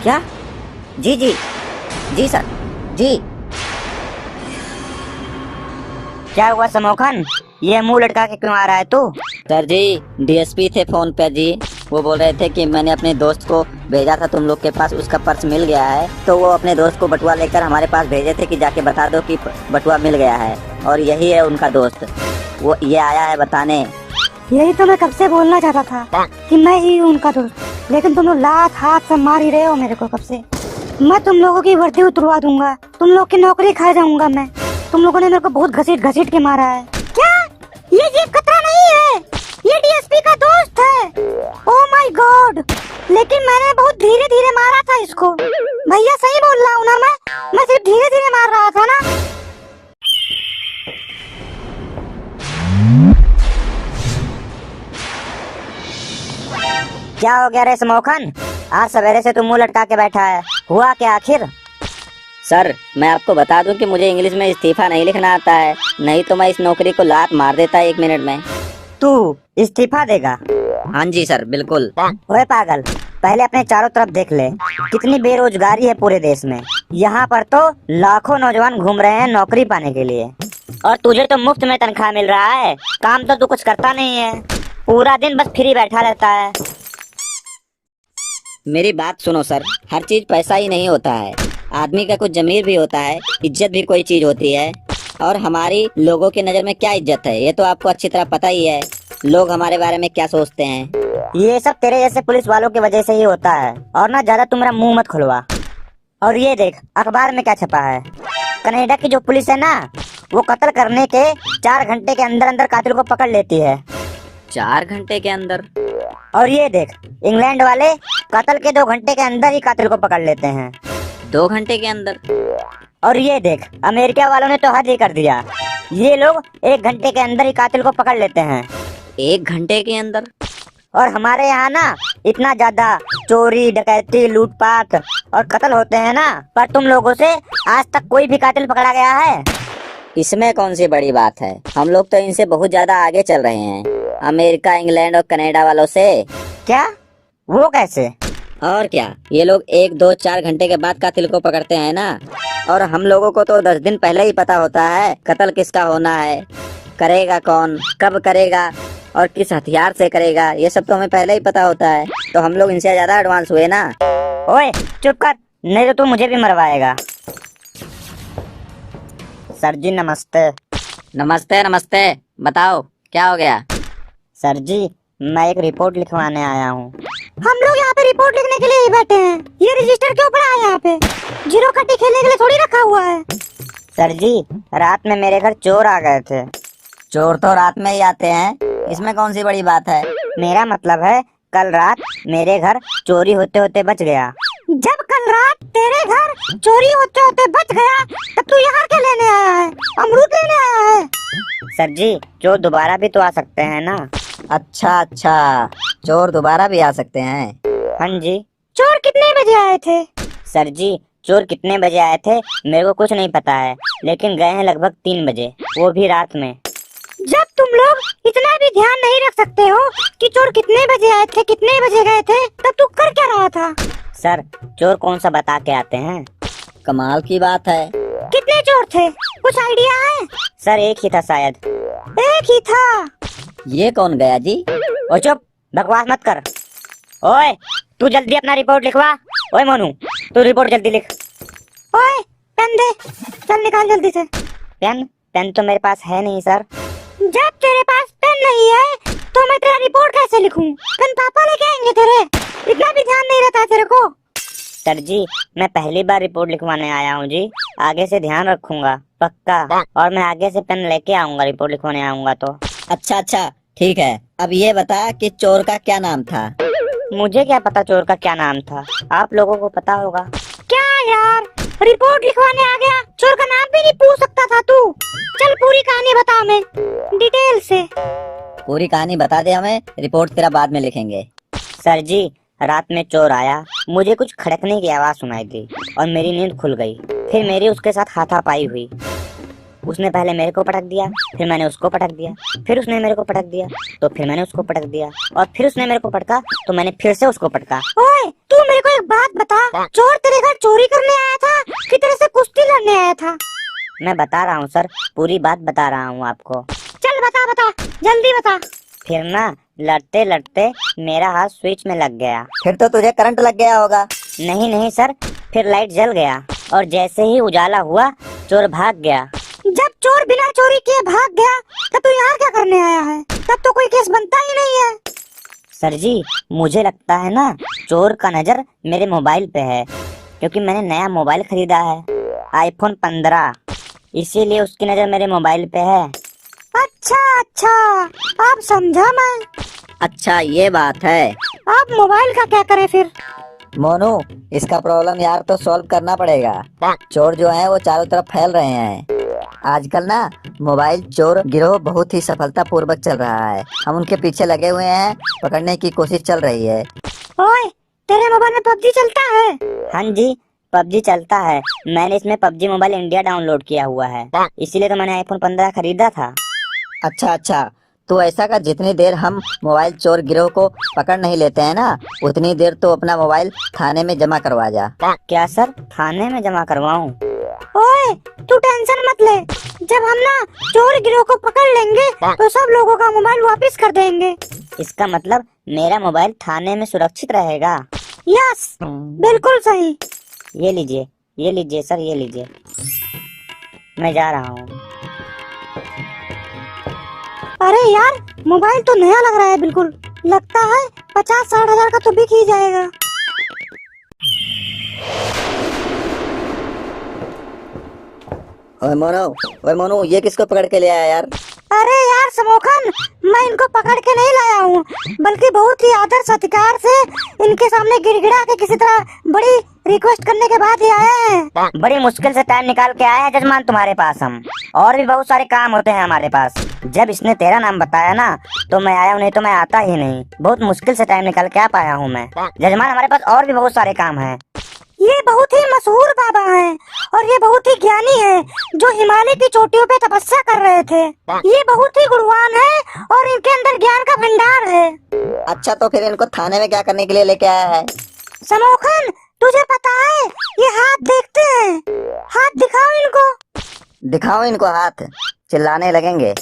क्या? जी सर। जी क्या हुआ समोखन, ये मुंह लटका के क्यों आ रहा है तू? सर जी, डीएसपी थे फोन पे जी। वो बोल रहे थे कि मैंने अपने दोस्त को भेजा था तुम लोग के पास, उसका पर्स मिल गया है। तो वो अपने दोस्त को बटुआ लेकर हमारे पास भेजे थे कि जाके बता दो कि बटुआ मिल गया है, और यही है उनका दोस्त। वो ये आया है बताने। यही तो मैं कब से बोलना चाहता था कि मैं ही हूँ उनका दोस्त, लेकिन तुम लोग लात हाथ से मार ही रहे हो मेरे को कब से। मैं तुम लोगों की वर्दी उतरवा दूंगा, तुम लोग की नौकरी खा जाऊंगा मैं। तुम लोगों ने मेरे को बहुत घसीट घसीट के मारा है। क्या ये जीप खतरा नहीं है, ये डीएसपी का दोस्त है। ओह माय गॉड, लेकिन मैंने बहुत धीरे धीरे मारा था इसको। भैया सही बोल रहा हूँ ना, मैं सिर्फ धीरे धीरे मार रहा था ना। क्या हो गया रे समोखन, आज सवेरे से तू मुंह लटका के बैठा है, हुआ क्या आखिर? सर मैं आपको बता दूं कि मुझे इंग्लिश में इस्तीफा नहीं लिखना आता है, नहीं तो मैं इस नौकरी को लात मार देता 1 मिनट में। तू इस्तीफा देगा? हाँ जी सर, बिल्कुल। ओए पागल, पहले अपने चारों तरफ देख ले, कितनी बेरोजगारी है पूरे देश में। यहाँ पर तो लाखों नौजवान घूम रहे हैं नौकरी पाने के लिए, और तुझे तो मुफ्त में तनख्वाह मिल रहा है, काम तो तू कुछ करता नहीं है, पूरा दिन बस फ्री बैठा रहता है। मेरी बात सुनो सर, हर चीज पैसा ही नहीं होता है, आदमी का कुछ जमीर भी होता है, इज्जत भी कोई चीज होती है। और हमारी लोगों की नजर में क्या इज्जत है ये तो आपको अच्छी तरह पता ही है, लोग हमारे बारे में क्या सोचते हैं। ये सब तेरे जैसे पुलिस वालों की वजह से ही होता है, और ना ज्यादा तुम मेरा मुंह मत खुलवा। और ये देख अखबार में क्या छपा है, कनाडा की जो पुलिस है ना, वो कत्ल करने के 4 घंटे के अंदर अंदर कातिल को पकड़ लेती है। 4 घंटे के अंदर? और ये देख इंग्लैंड वाले कत्ल के 2 घंटे के अंदर ही कातिल को पकड़ लेते हैं। 2 घंटे के अंदर? और ये देख अमेरिका वालों ने तो हद ही कर दिया, ये लोग 1 घंटे के अंदर ही कातिल को पकड़ लेते हैं। 1 घंटे के अंदर? और हमारे यहाँ ना इतना ज्यादा चोरी डकैती लूटपाट और कत्ल होते हैं ना, पर तुम लोगों से आज तक कोई भी कातिल पकड़ा गया है? इसमें कौन सी बड़ी बात है, हम लोग तो इनसे बहुत ज्यादा आगे चल रहे हैं, अमेरिका इंग्लैंड और कनाडा वालों से। क्या? वो कैसे? और क्या, ये लोग 1 2 4 घंटे के बाद कातिल को पकड़ते हैं ना, और हम लोगों को तो 10 दिन पहले ही पता होता है कत्ल किसका होना है, करेगा कौन, कब करेगा और किस हथियार से करेगा, ये सब तो हमें पहले ही पता होता है, तो हम लोग इनसे ज्यादा एडवांस हुए ना। ओए चुप कर, नहीं तो तू मुझे भी मरवाएगा। सर जी नमस्ते। नमस्ते नमस्ते, बताओ क्या हो गया? सर जी मैं एक रिपोर्ट लिखवाने आया हूँ। हम लोग यहाँ पे रिपोर्ट लिखने के लिए ही बैठे हैं, ये रजिस्टर क्यों पड़ा है यहाँ पे? जीरो कट्टी खेलने के लिए थोड़ी रखा हुआ है। सर जी रात में मेरे घर चोर आ गए थे। चोर तो रात में ही आते हैं, इसमें कौन सी बड़ी बात है? मेरा मतलब है कल रात मेरे घर चोरी होते होते बच गया। जब कल रात तेरे घर चोरी होते होते बच गया, तब तू यहाँ क्या लेने आया है? अमरूद लेने आया है? सर जी चोर दोबारा भी तो आ सकते हैं ना। अच्छा अच्छा, चोर दोबारा भी आ सकते हैं? हाँ जी। चोर कितने बजे आए थे? सर जी चोर कितने बजे आए थे मेरे को कुछ नहीं पता है, लेकिन गए हैं लगभग 3 बजे, वो भी रात में। जब तुम लोग इतना भी ध्यान नहीं रख सकते हो कि चोर कितने बजे आए थे कितने बजे गए थे, तब तू कर क्या रहा था? सर चोर कौन सा बता के आते हैं? कमाल की बात है। कितने चोर थे, कुछ आइडिया है? सर एक ही था शायद। एक ही था? ये कौन गया जी? ओ चुप, बकवास मत कर। ओए तू जल्दी अपना रिपोर्ट लिखवा। ओए मोनू तू रिपोर्ट जल्दी लिख। ओए पेन दे, चल निकाल जल्दी से। पेन तो मेरे पास है नहीं सर। जब तेरे पास पेन नहीं है तो मैं तेरा रिपोर्ट कैसे लिखूं? पेन पापा लेके आएंगे तेरे, इतना भी ध्यान नहीं रहता तेरे को। सर जी मैं पहली बार रिपोर्ट लिखवाने आया हूँ जी, आगे से ध्यान रखूंगा पक्का, और मैं आगे से पेन लेके आऊंगा रिपोर्ट लिखवाने आऊंगा तो। अच्छा अच्छा ठीक है, अब ये बता कि चोर का क्या नाम था? मुझे क्या पता चोर का क्या नाम था, आप लोगों को पता होगा। क्या यार, रिपोर्ट लिखवाने आ गया, चोर का नाम भी नहीं पूछ सकता था तू? चल पूरी कहानी बता हमें डिटेल से। पूरी कहानी बता दे हमें, रिपोर्ट तेरा बाद में लिखेंगे। सर जी रात में चोर आया, मुझे कुछ खड़कने की आवाज सुनाई दी और मेरी नींद खुल गई। फिर मेरी उसके साथ हाथापाई हुई, उसने पहले मेरे को पटक दिया, फिर मैंने उसको पटक दिया, फिर उसने मेरे को पटक दिया, तो फिर मैंने उसको पटक दिया, और फिर उसने मेरे को पटका तो मैंने फिर से उसको पटका। ओए तू मेरे को एक बात बता, चोर तेरे घर चोरी करने आया था कि तेरे से कुश्ती लड़ने आया था? मैं बता रहा हूँ सर, पूरी बात बता रहा हूँ आपको। चल बता बता, जल्दी बता। फिर ना लड़ते लड़ते मेरा हाथ स्विच में लग गया। फिर तो तुझे करंट लग गया होगा। नहीं नहीं सर, फिर लाइट जल गया और जैसे ही उजाला हुआ चोर भाग गया। जब चोर बिना चोरी किए भाग गया तब तू यहाँ क्या करने आया है? तब तो कोई केस बनता ही नहीं है। सर जी मुझे लगता है ना चोर का नजर मेरे मोबाइल पे है, क्योंकि मैंने नया मोबाइल खरीदा है, iPhone 15। इसीलिए उसकी नजर मेरे मोबाइल पे है। अच्छा अच्छा, अब समझा मैं। अच्छा ये बात है। अब मोबाइल का क्या करें फिर? मोनू, इसका प्रॉब्लम यार तो सॉल्व करना पड़ेगा। चोर जो हैं वो चारों तरफ फैल रहे हैं। आजकल ना मोबाइल चोर गिरोह बहुत ही सफलता पूर्वक चल रहा है। हम उनके पीछे लगे हुए हैं, पकड़ने की कोशिश चल रही है। ओए, तेरे मोबाइल में पबजी चलता है? हाँ जी, पबजी चलता है। मैंने इसमें पबजी मोबाइल इंडिया डाउनलोड किया हुआ है, इसीलिए तो मैंने आईफोन 15 खरीदा था। अच्छा अच्छा, तो ऐसा कर, जितनी देर हम मोबाइल चोर गिरोह को पकड़ नहीं लेते हैं ना, उतनी देर तो अपना मोबाइल थाने में जमा करवा जा। क्या सर, थाने में जमा करवाऊं? ओए, तू टेंशन मत ले। जब हम ना चोर गिरोह को पकड़ लेंगे तो सब लोगों का मोबाइल वापस कर देंगे। इसका मतलब मेरा मोबाइल थाने में सुरक्षित रहेगा। यस, बिल्कुल सही। ये लीजिए सर, ये लीजिए। मैं जा रहा हूँ। अरे यार, मोबाइल तो नया लग रहा है बिल्कुल। लगता है 50-60 हजार का तो बिक ही जाएगा। ओए मोनू, ये किसको पकड़ के ले आया यार? अरे यार समोखन, मैं इनको पकड़ के नहीं लाया हूँ, बल्कि बहुत ही आदर सत्कार से इनके सामने गिड़गिड़ा के किसी तरह बड़ी रिक्वेस्ट करने के बाद ही आए हैं। बड़ी मुश्किल से टाइम निकाल के आए हैं जजमान तुम्हारे पास हम। और भी बहुत सारे काम होते हैं हमारे पास। जब इसने तेरा नाम बताया ना तो मैं आया हूँ, नहीं तो मैं आता ही नहीं। बहुत मुश्किल से टाइम निकाल के आ पाया हूँ मैं। जजमान, हमारे पास और भी बहुत सारे काम हैं। ये बहुत ही मशहूर बाबा हैं और ये बहुत ही ज्ञानी हैं, जो हिमालय की चोटियों पे तपस्या कर रहे थे। ये बहुत ही गुणवान है और इनके अंदर ज्ञान का भंडार है। अच्छा, तो फिर इनको थाने में क्या करने के लिए लेके आया है? समोखन, तुझे पता है, ये हाथ देखते हैं। हाथ दिखाओ इनको। दिखाओ इनको हाथ, चिल्लाने लगेंगे।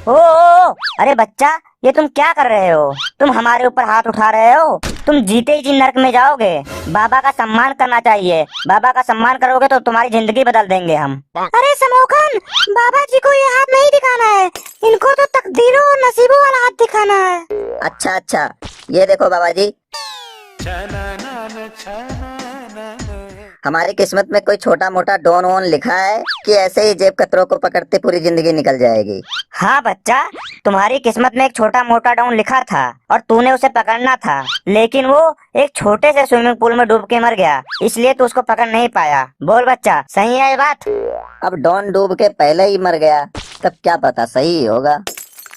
ओ, अरे बच्चा, ये तुम क्या कर रहे हो? तुम हमारे ऊपर हाथ उठा रहे हो। तुम जीते ही जी नरक में जाओगे। बाबा का सम्मान करना चाहिए। बाबा का सम्मान करोगे तो तुम्हारी जिंदगी बदल देंगे हम। अरे समोखन, बाबा जी को ये हाथ नहीं दिखाना है, इनको तो तकदीरों और नसीबों वाला हाथ दिखाना है। अच्छा अच्छा, ये देखो बाबा जी, हमारी किस्मत में कोई छोटा मोटा डॉन वॉन लिखा है कि ऐसे ही जेब कतरों को पकड़ते पूरी जिंदगी निकल जाएगी? हाँ बच्चा, तुम्हारी किस्मत में एक छोटा मोटा डाउन लिखा था और तूने उसे पकड़ना था, लेकिन वो एक छोटे से स्विमिंग पूल में डूब के मर गया, इसलिए तू उसको पकड़ नहीं पाया। बोल बच्चा, सही है ये बात? अब डॉन डूब के पहले ही मर गया, तब क्या पता सही ही होगा।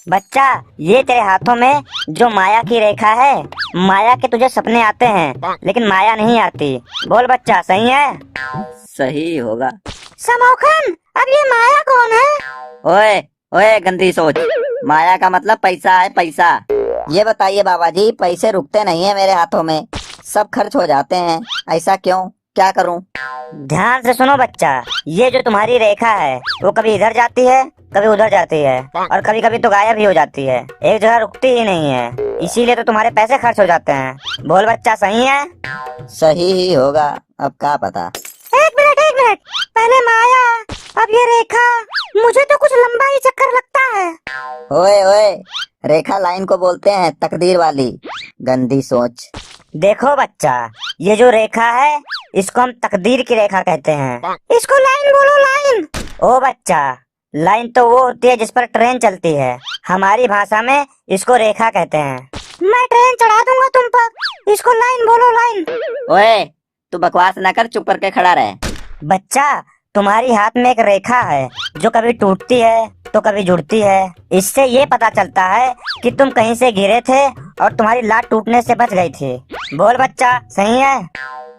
बच्चा, ये तेरे हाथों में जो माया की रेखा है, माया के तुझे सपने आते हैं लेकिन माया नहीं आती। बोल बच्चा, सही है? सही होगा। समोखन, अब ये माया कौन है? ओए ओए, गंदी सोच। माया का मतलब पैसा है, पैसा। ये बताइए बाबा जी, पैसे रुकते नहीं है मेरे हाथों में, सब खर्च हो जाते हैं। ऐसा क्यों, क्या करूं? ध्यान से सुनो बच्चा, ये जो तुम्हारी रेखा है वो कभी इधर जाती है, कभी उधर जाती है और कभी कभी तो गायब भी हो जाती है। एक जगह रुकती ही नहीं है, इसीलिए तो तुम्हारे पैसे खर्च हो जाते हैं। बोल बच्चा, सही है? सही ही होगा, अब क्या पता। एक मिनट, पहले माया, अब ये रेखा। मुझे तो कुछ लंबा ही चक्कर लगता है। ओए ओए, रेखा लाइन को बोलते हैं, तकदीर वाली। गंदी सोच। देखो बच्चा, ये जो रेखा है इसको हम तकदीर की रेखा कहते हैं। इसको लाइन बोलो, लाइन। ओ बच्चा, लाइन तो वो होती है जिस पर ट्रेन चलती है, हमारी भाषा में इसको रेखा कहते हैं। मैं ट्रेन चढ़ा दूंगा तुम पर, इसको लाइन बोलो, लाइन। ओए, तू बकवास ना कर, चुप करके खड़ा रहे। बच्चा, तुम्हारी हाथ में एक रेखा है जो कभी टूटती है तो कभी जुड़ती है। इससे ये पता चलता है कि तुम कहीं से गिरे थे और तुम्हारी लात टूटने से बच गई थी। बोल बच्चा, सही है?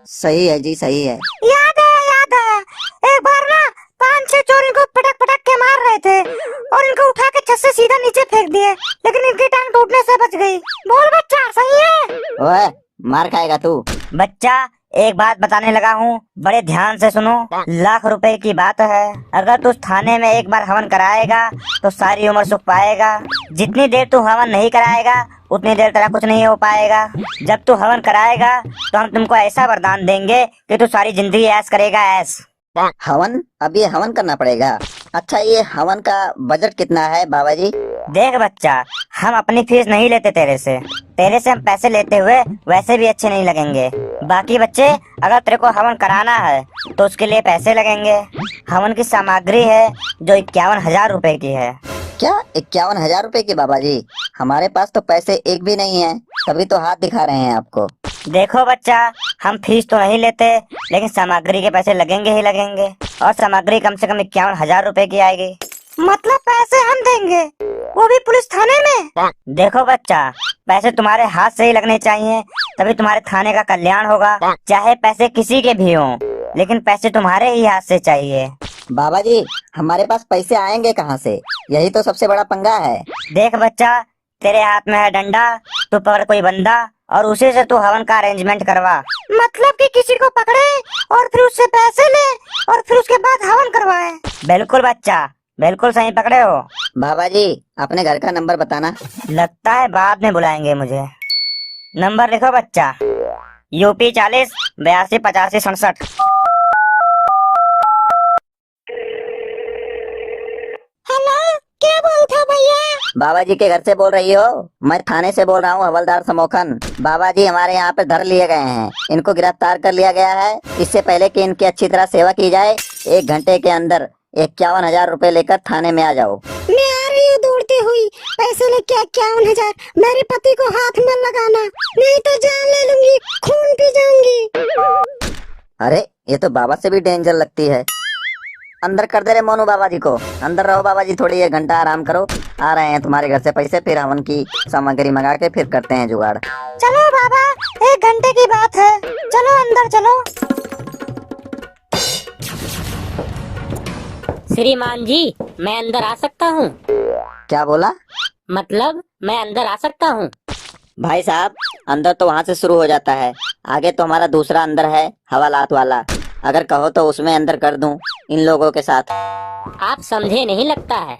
सही है जी, सही है। याद है, एक बार ना 5-6 चोर इनको पटक पटक के मार रहे थे और इनको उठा के छत से सीधा नीचे फेंक दिए, लेकिन इनकी टांग टूटने से बच गई। बोल बच्चा, सही है? ओए, मार खाएगा तू। बच्चा, एक बात बताने लगा हूँ, बड़े ध्यान से सुनो। लाख रुपए की बात है, अगर तू थाने में एक बार हवन कराएगा तो सारी उम्र सुख पाएगा। जितनी देर तू हवन नहीं कराएगा उतनी देर तेरा कुछ नहीं हो पाएगा। जब तू हवन कराएगा तो हम तुमको ऐसा वरदान देंगे कि तू सारी जिंदगी ऐश करेगा, ऐश। हवन? अब ये हवन करना पड़ेगा? अच्छा, ये हवन का बजट कितना है बाबा जी? देख बच्चा, हम अपनी फीस नहीं लेते तेरे से हम पैसे लेते हुए वैसे भी अच्छे नहीं लगेंगे। बाकी बच्चे, अगर तेरे को हवन कराना है तो उसके लिए पैसे लगेंगे। हवन की सामग्री है जो 51,000 रुपए की है। क्या 51,000 रुपए की बाबा जी? हमारे पास तो पैसे एक भी नहीं है, तभी तो हाथ दिखा रहे हैं आपको। देखो बच्चा, हम फीस तो नहीं लेते, लेकिन सामग्री के पैसे लगेंगे ही लगेंगे, और सामग्री कम से कम 51,000 रुपए की आएगी। मतलब पैसे हम देंगे, वो भी पुलिस थाने में? देखो बच्चा, पैसे तुम्हारे हाथ से ही लगने चाहिए, तभी तुम्हारे थाने का कल्याण होगा। चाहे पैसे किसी के भी हों, लेकिन पैसे तुम्हारे ही हाथ से चाहिए। बाबा जी, हमारे पास पैसे आएंगे कहाँ से? यही तो सबसे बड़ा पंगा है। देख बच्चा, तेरे हाथ में है डंडा, तू पकड़ कोई बंदा और उसी से तू हवन का अरेंजमेंट करवा। मतलब कि किसी को पकड़े और फिर उससे पैसे ले और फिर उसके बाद हवन करवाए? बिल्कुल बच्चा, बिल्कुल सही पकड़े हो। बाबा जी, अपने घर का नंबर बताना। लगता है बाद में बुलाएंगे मुझे। नंबर लिखो बच्चा, UP 40 82 85 67। हेलो, क्या बोल था भैया? बाबा जी के घर से बोल रही हो? मैं थाने से बोल रहा हूँ, हवलदार समोखन। बाबा जी हमारे यहाँ पे धर लिए गए हैं, इनको गिरफ्तार कर लिया गया है। इससे पहले कि इनकी अच्छी तरह सेवा की जाए, 1 घंटे के अंदर 51,000 रुपए लेकर थाने में आ जाओ। मैं आ रही हूँ दौड़ती हुई, पैसे लेके 51,000। मेरे पति को हाथ में लगाना, नहीं तो जान ले लूंगी, खून पी जाऊंगी। अरे, ये तो बाबा से भी डेंजर लगती है। अंदर कर दे रे मोनू बाबा जी को। अंदर रहो बाबा जी, थोड़ी 1 घंटा आराम करो। आ रहे हैं तुम्हारे घर से पैसे, फिर हवन की सामग्री मंगा के फिर करते हैं जुगाड़। चलो बाबा, 1 घंटे की बात है, चलो अंदर चलो। श्रीमान जी, मैं अंदर आ सकता हूँ? क्या बोला? मतलब मैं अंदर आ सकता हूँ? भाई साहब, अंदर तो वहाँ से शुरू हो जाता है, आगे तो हमारा दूसरा अंदर है, हवालात वाला। अगर कहो तो उसमें अंदर कर दूं इन लोगों के साथ। आप समझे नहीं लगता है,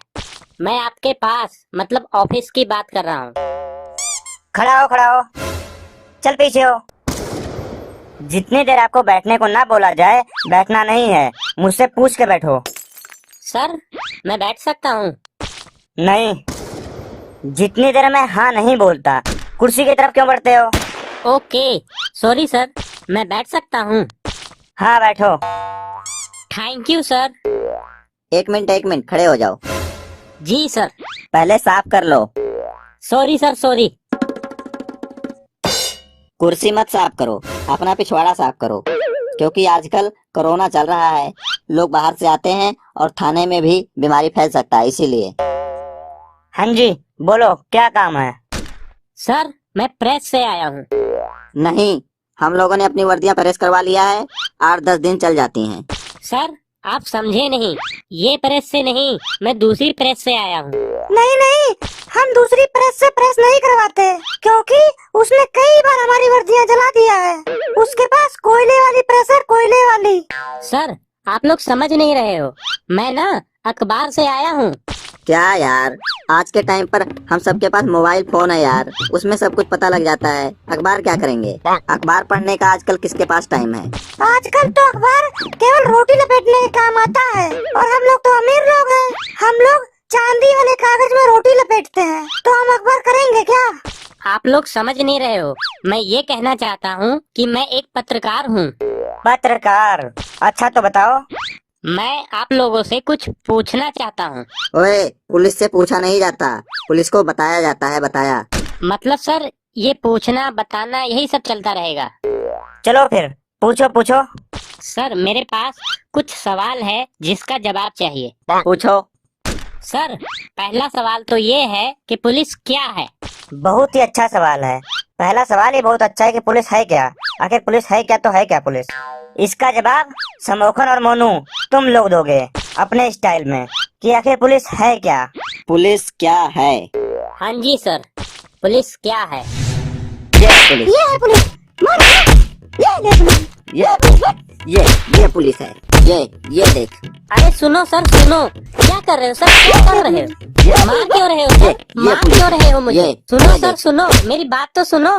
मैं आपके पास मतलब ऑफिस की बात कर रहा हूँ। खड़ा हो, चल पीछे हो। जितनी देर आपको बैठने को ना बोला जाए, बैठना नहीं है। मुझसे पूछ के बैठो। सर, मैं बैठ सकता हूँ? नहीं, जितनी देर मैं हाँ नहीं बोलता, कुर्सी की तरफ क्यों बढ़ते हो? ओके, सॉरी सर, मैं बैठ सकता हूँ? हाँ बैठो। Thank you sir. 1 मिनट, खड़े हो जाओ। जी सर। पहले साफ कर लो। Sorry sir, sorry. कुर्सी मत साफ करो, अपना पिछवाड़ा साफ करो, क्योंकि आजकल कोरोना चल रहा है। लोग बाहर से आते हैं और थाने में भी बीमारी फैल सकता है, इसीलिए। हाँ जी, बोलो क्या काम है? सर, मैं प्रेस से आया हूँ। नहीं, हम लोगों ने अपनी वर्दियां प्रेस करवा लिया है, 8-10 दिन चल जाती हैं। सर, आप समझे नहीं, ये प्रेस से नहीं, मैं दूसरी प्रेस से आया हूँ। नहीं, हम दूसरी प्रेस से प्रेस नहीं करवाते, क्योंकि उसने कई बार हमारी वर्दियां जला दिया है। उसके पास कोयले वाली प्रेस है, कोयले वाली। सर, आप लोग समझ नहीं रहे हो, मैं ना अखबार से आया हूँ। क्या यार, आज के टाइम पर हम सबके पास मोबाइल फोन है यार, उसमें सब कुछ पता लग जाता है। अखबार क्या करेंगे? अखबार पढ़ने का आजकल किसके पास टाइम है? आजकल तो अखबार केवल रोटी लपेटने के काम आता है, और हम लोग तो अमीर लोग हैं। हम लोग चांदी वाले कागज में रोटी लपेटते हैं, तो हम अखबार करेंगे क्या? आप लोग समझ नहीं रहे हो, मैं ये कहना चाहता हूँ कि मैं एक पत्रकार हूँ। पत्रकार? अच्छा तो बताओ। मैं आप लोगों से कुछ पूछना चाहता हूँ। ओए, पुलिस से पूछा नहीं जाता, पुलिस को बताया जाता है, बताया। मतलब सर, ये पूछना बताना यही सब चलता रहेगा। चलो फिर पूछो। सर, मेरे पास कुछ सवाल है जिसका जवाब चाहिए। पूछो। सर, पहला सवाल तो ये है कि पुलिस क्या है? बहुत ही अच्छा सवाल है। पहला सवाल ही बहुत अच्छा है कि पुलिस है क्या। आखिर पुलिस है क्या तो है क्या पुलिस? इसका जवाब समोखन और मोनू तुम लोग दोगे अपने स्टाइल में कि आखिर पुलिस है क्या। पुलिस क्या है? हाँ जी सर, पुलिस क्या है? ये पुलिस, ये है पुलिस। ये ले पुलिस। ये पुलिस है। ये देख। अरे सुनो सर, सुनो, क्या कर रहे हो सर, क्या कर रहे हो? मार क्यों रहे हो सर? मार क्यों रहे हो मुझे? सुनो सर, सुनो, मेरी बात तो सुनो।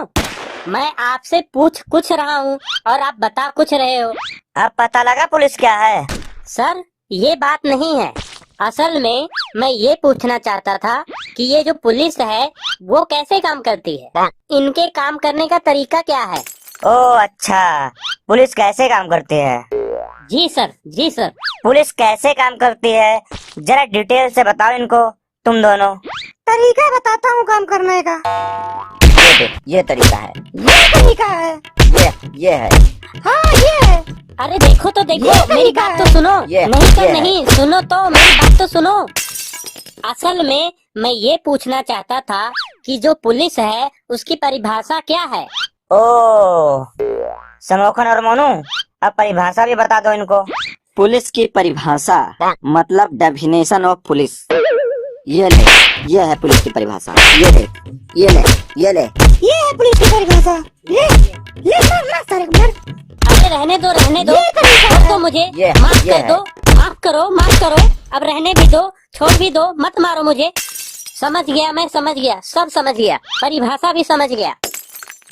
मैं आपसे पूछ कुछ रहा हूँ और आप बता कुछ रहे हो। अब पता लगा पुलिस क्या है? सर, ये बात नहीं है, असल में मैं ये पूछना चाहता था कि ये जो पुलिस है वो कैसे काम करती है, इनके काम करने का तरीका क्या है। ओ अच्छा, पुलिस कैसे काम करती है? जी सर, जी सर। पुलिस कैसे काम करती है जरा डिटेल से बताओ इनको, तुम दोनों। तरीका बताता हूँ काम करने का। ये देख, ये तरीका है, ये तरीका है। ये है। हाँ ये है। अरे देखो तो देखो, ये मेरी तरीका बात है। तो सुनो। ये नहीं सर है। नहीं, सुनो तो, मेरी बात तो सुनो। असल में मैं ये पूछना चाहता था कि जो पुलिस है उसकी परिभाषा क्या है। ओ समोखन और मोनू, अब परिभाषा भी बता दो इनको। पुलिस की परिभाषा मतलब डेफिनेशन ऑफ पुलिस। ये ले, ये है पुलिस की परिभाषा। ये ले, ये ले, ये ले। ये है पुलिस की परिभाषा। ले मार सारे को मार। अरे रहने दो, रहने दो, ये तरीका छोड़ है। दो मुझे, ये माफ कर है। दो, माफ करो, माफ करो। अब रहने भी दो, छोड़ भी दो, मत मारो मुझे। समझ गया, मैं समझ गया, सब समझ गया, परिभाषा भी समझ गया।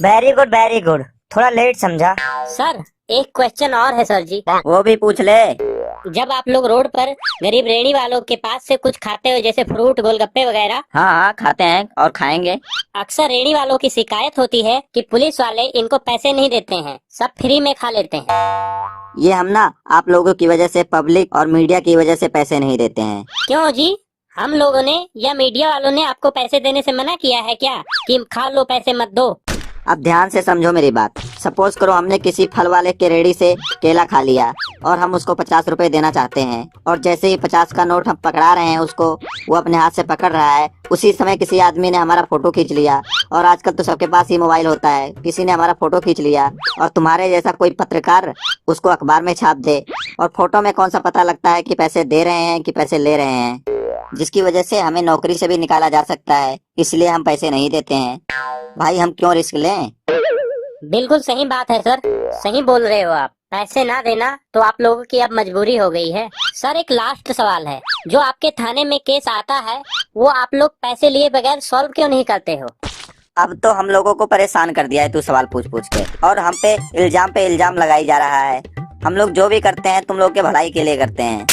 वेरी गुड वेरी गुड, थोड़ा लेट समझा। सर एक क्वेश्चन और है सर जी। वो भी पूछ ले। जब आप लोग रोड पर गरीब रेहड़ी वालों के पास से कुछ खाते हो, जैसे फ्रूट, गोलगप्पे वगैरह, हाँ हाँ, खाते हैं और खाएंगे। अक्सर रेहड़ी वालों की शिकायत होती है कि पुलिस वाले इनको पैसे नहीं देते हैं, सब फ्री में खा लेते हैं। ये हम ना आप लोगों की वजह से, पब्लिक और मीडिया की वजह से पैसे नहीं देते हैं। क्यों जी, हम लोगों ने या मीडिया वालों ने आपको पैसे देने से मना किया है क्या कि खा लो, पैसे मत दो? अब ध्यान से समझो मेरी बात। सपोज करो हमने किसी फल वाले के रेड़ी से केला खा लिया और हम उसको 50 रुपए देना चाहते हैं, और जैसे ही 50 का नोट हम पकड़ा रहे हैं उसको, वो अपने हाथ से पकड़ रहा है, उसी समय किसी आदमी ने हमारा फोटो खींच लिया। और आजकल तो सबके पास ही मोबाइल होता है, किसी ने हमारा फोटो खींच लिया और तुम्हारे जैसा कोई पत्रकार उसको अखबार में छाप दे, और फोटो में कौन सा पता लगता है कि पैसे दे रहे हैं कि पैसे ले रहे हैं, जिसकी वजह से हमें नौकरी से भी निकाला जा सकता है। इसलिए हम पैसे नहीं देते हैं। भाई हम क्यों रिस्क लें? बिल्कुल सही बात है सर, सही बोल रहे हो आप। पैसे ना देना तो आप लोगों की अब मजबूरी हो गई है। सर एक लास्ट सवाल है, जो आपके थाने में केस आता है वो आप लोग पैसे लिए बगैर सॉल्व क्यों नहीं करते हो? अब तो हम लोगों को परेशान कर दिया है तू सवाल पूछ पूछ के, और हम पे इल्जाम लगाई जा रहा है। हम लोग जो भी करते हैं तुम लोग के भलाई के लिए करते हैं।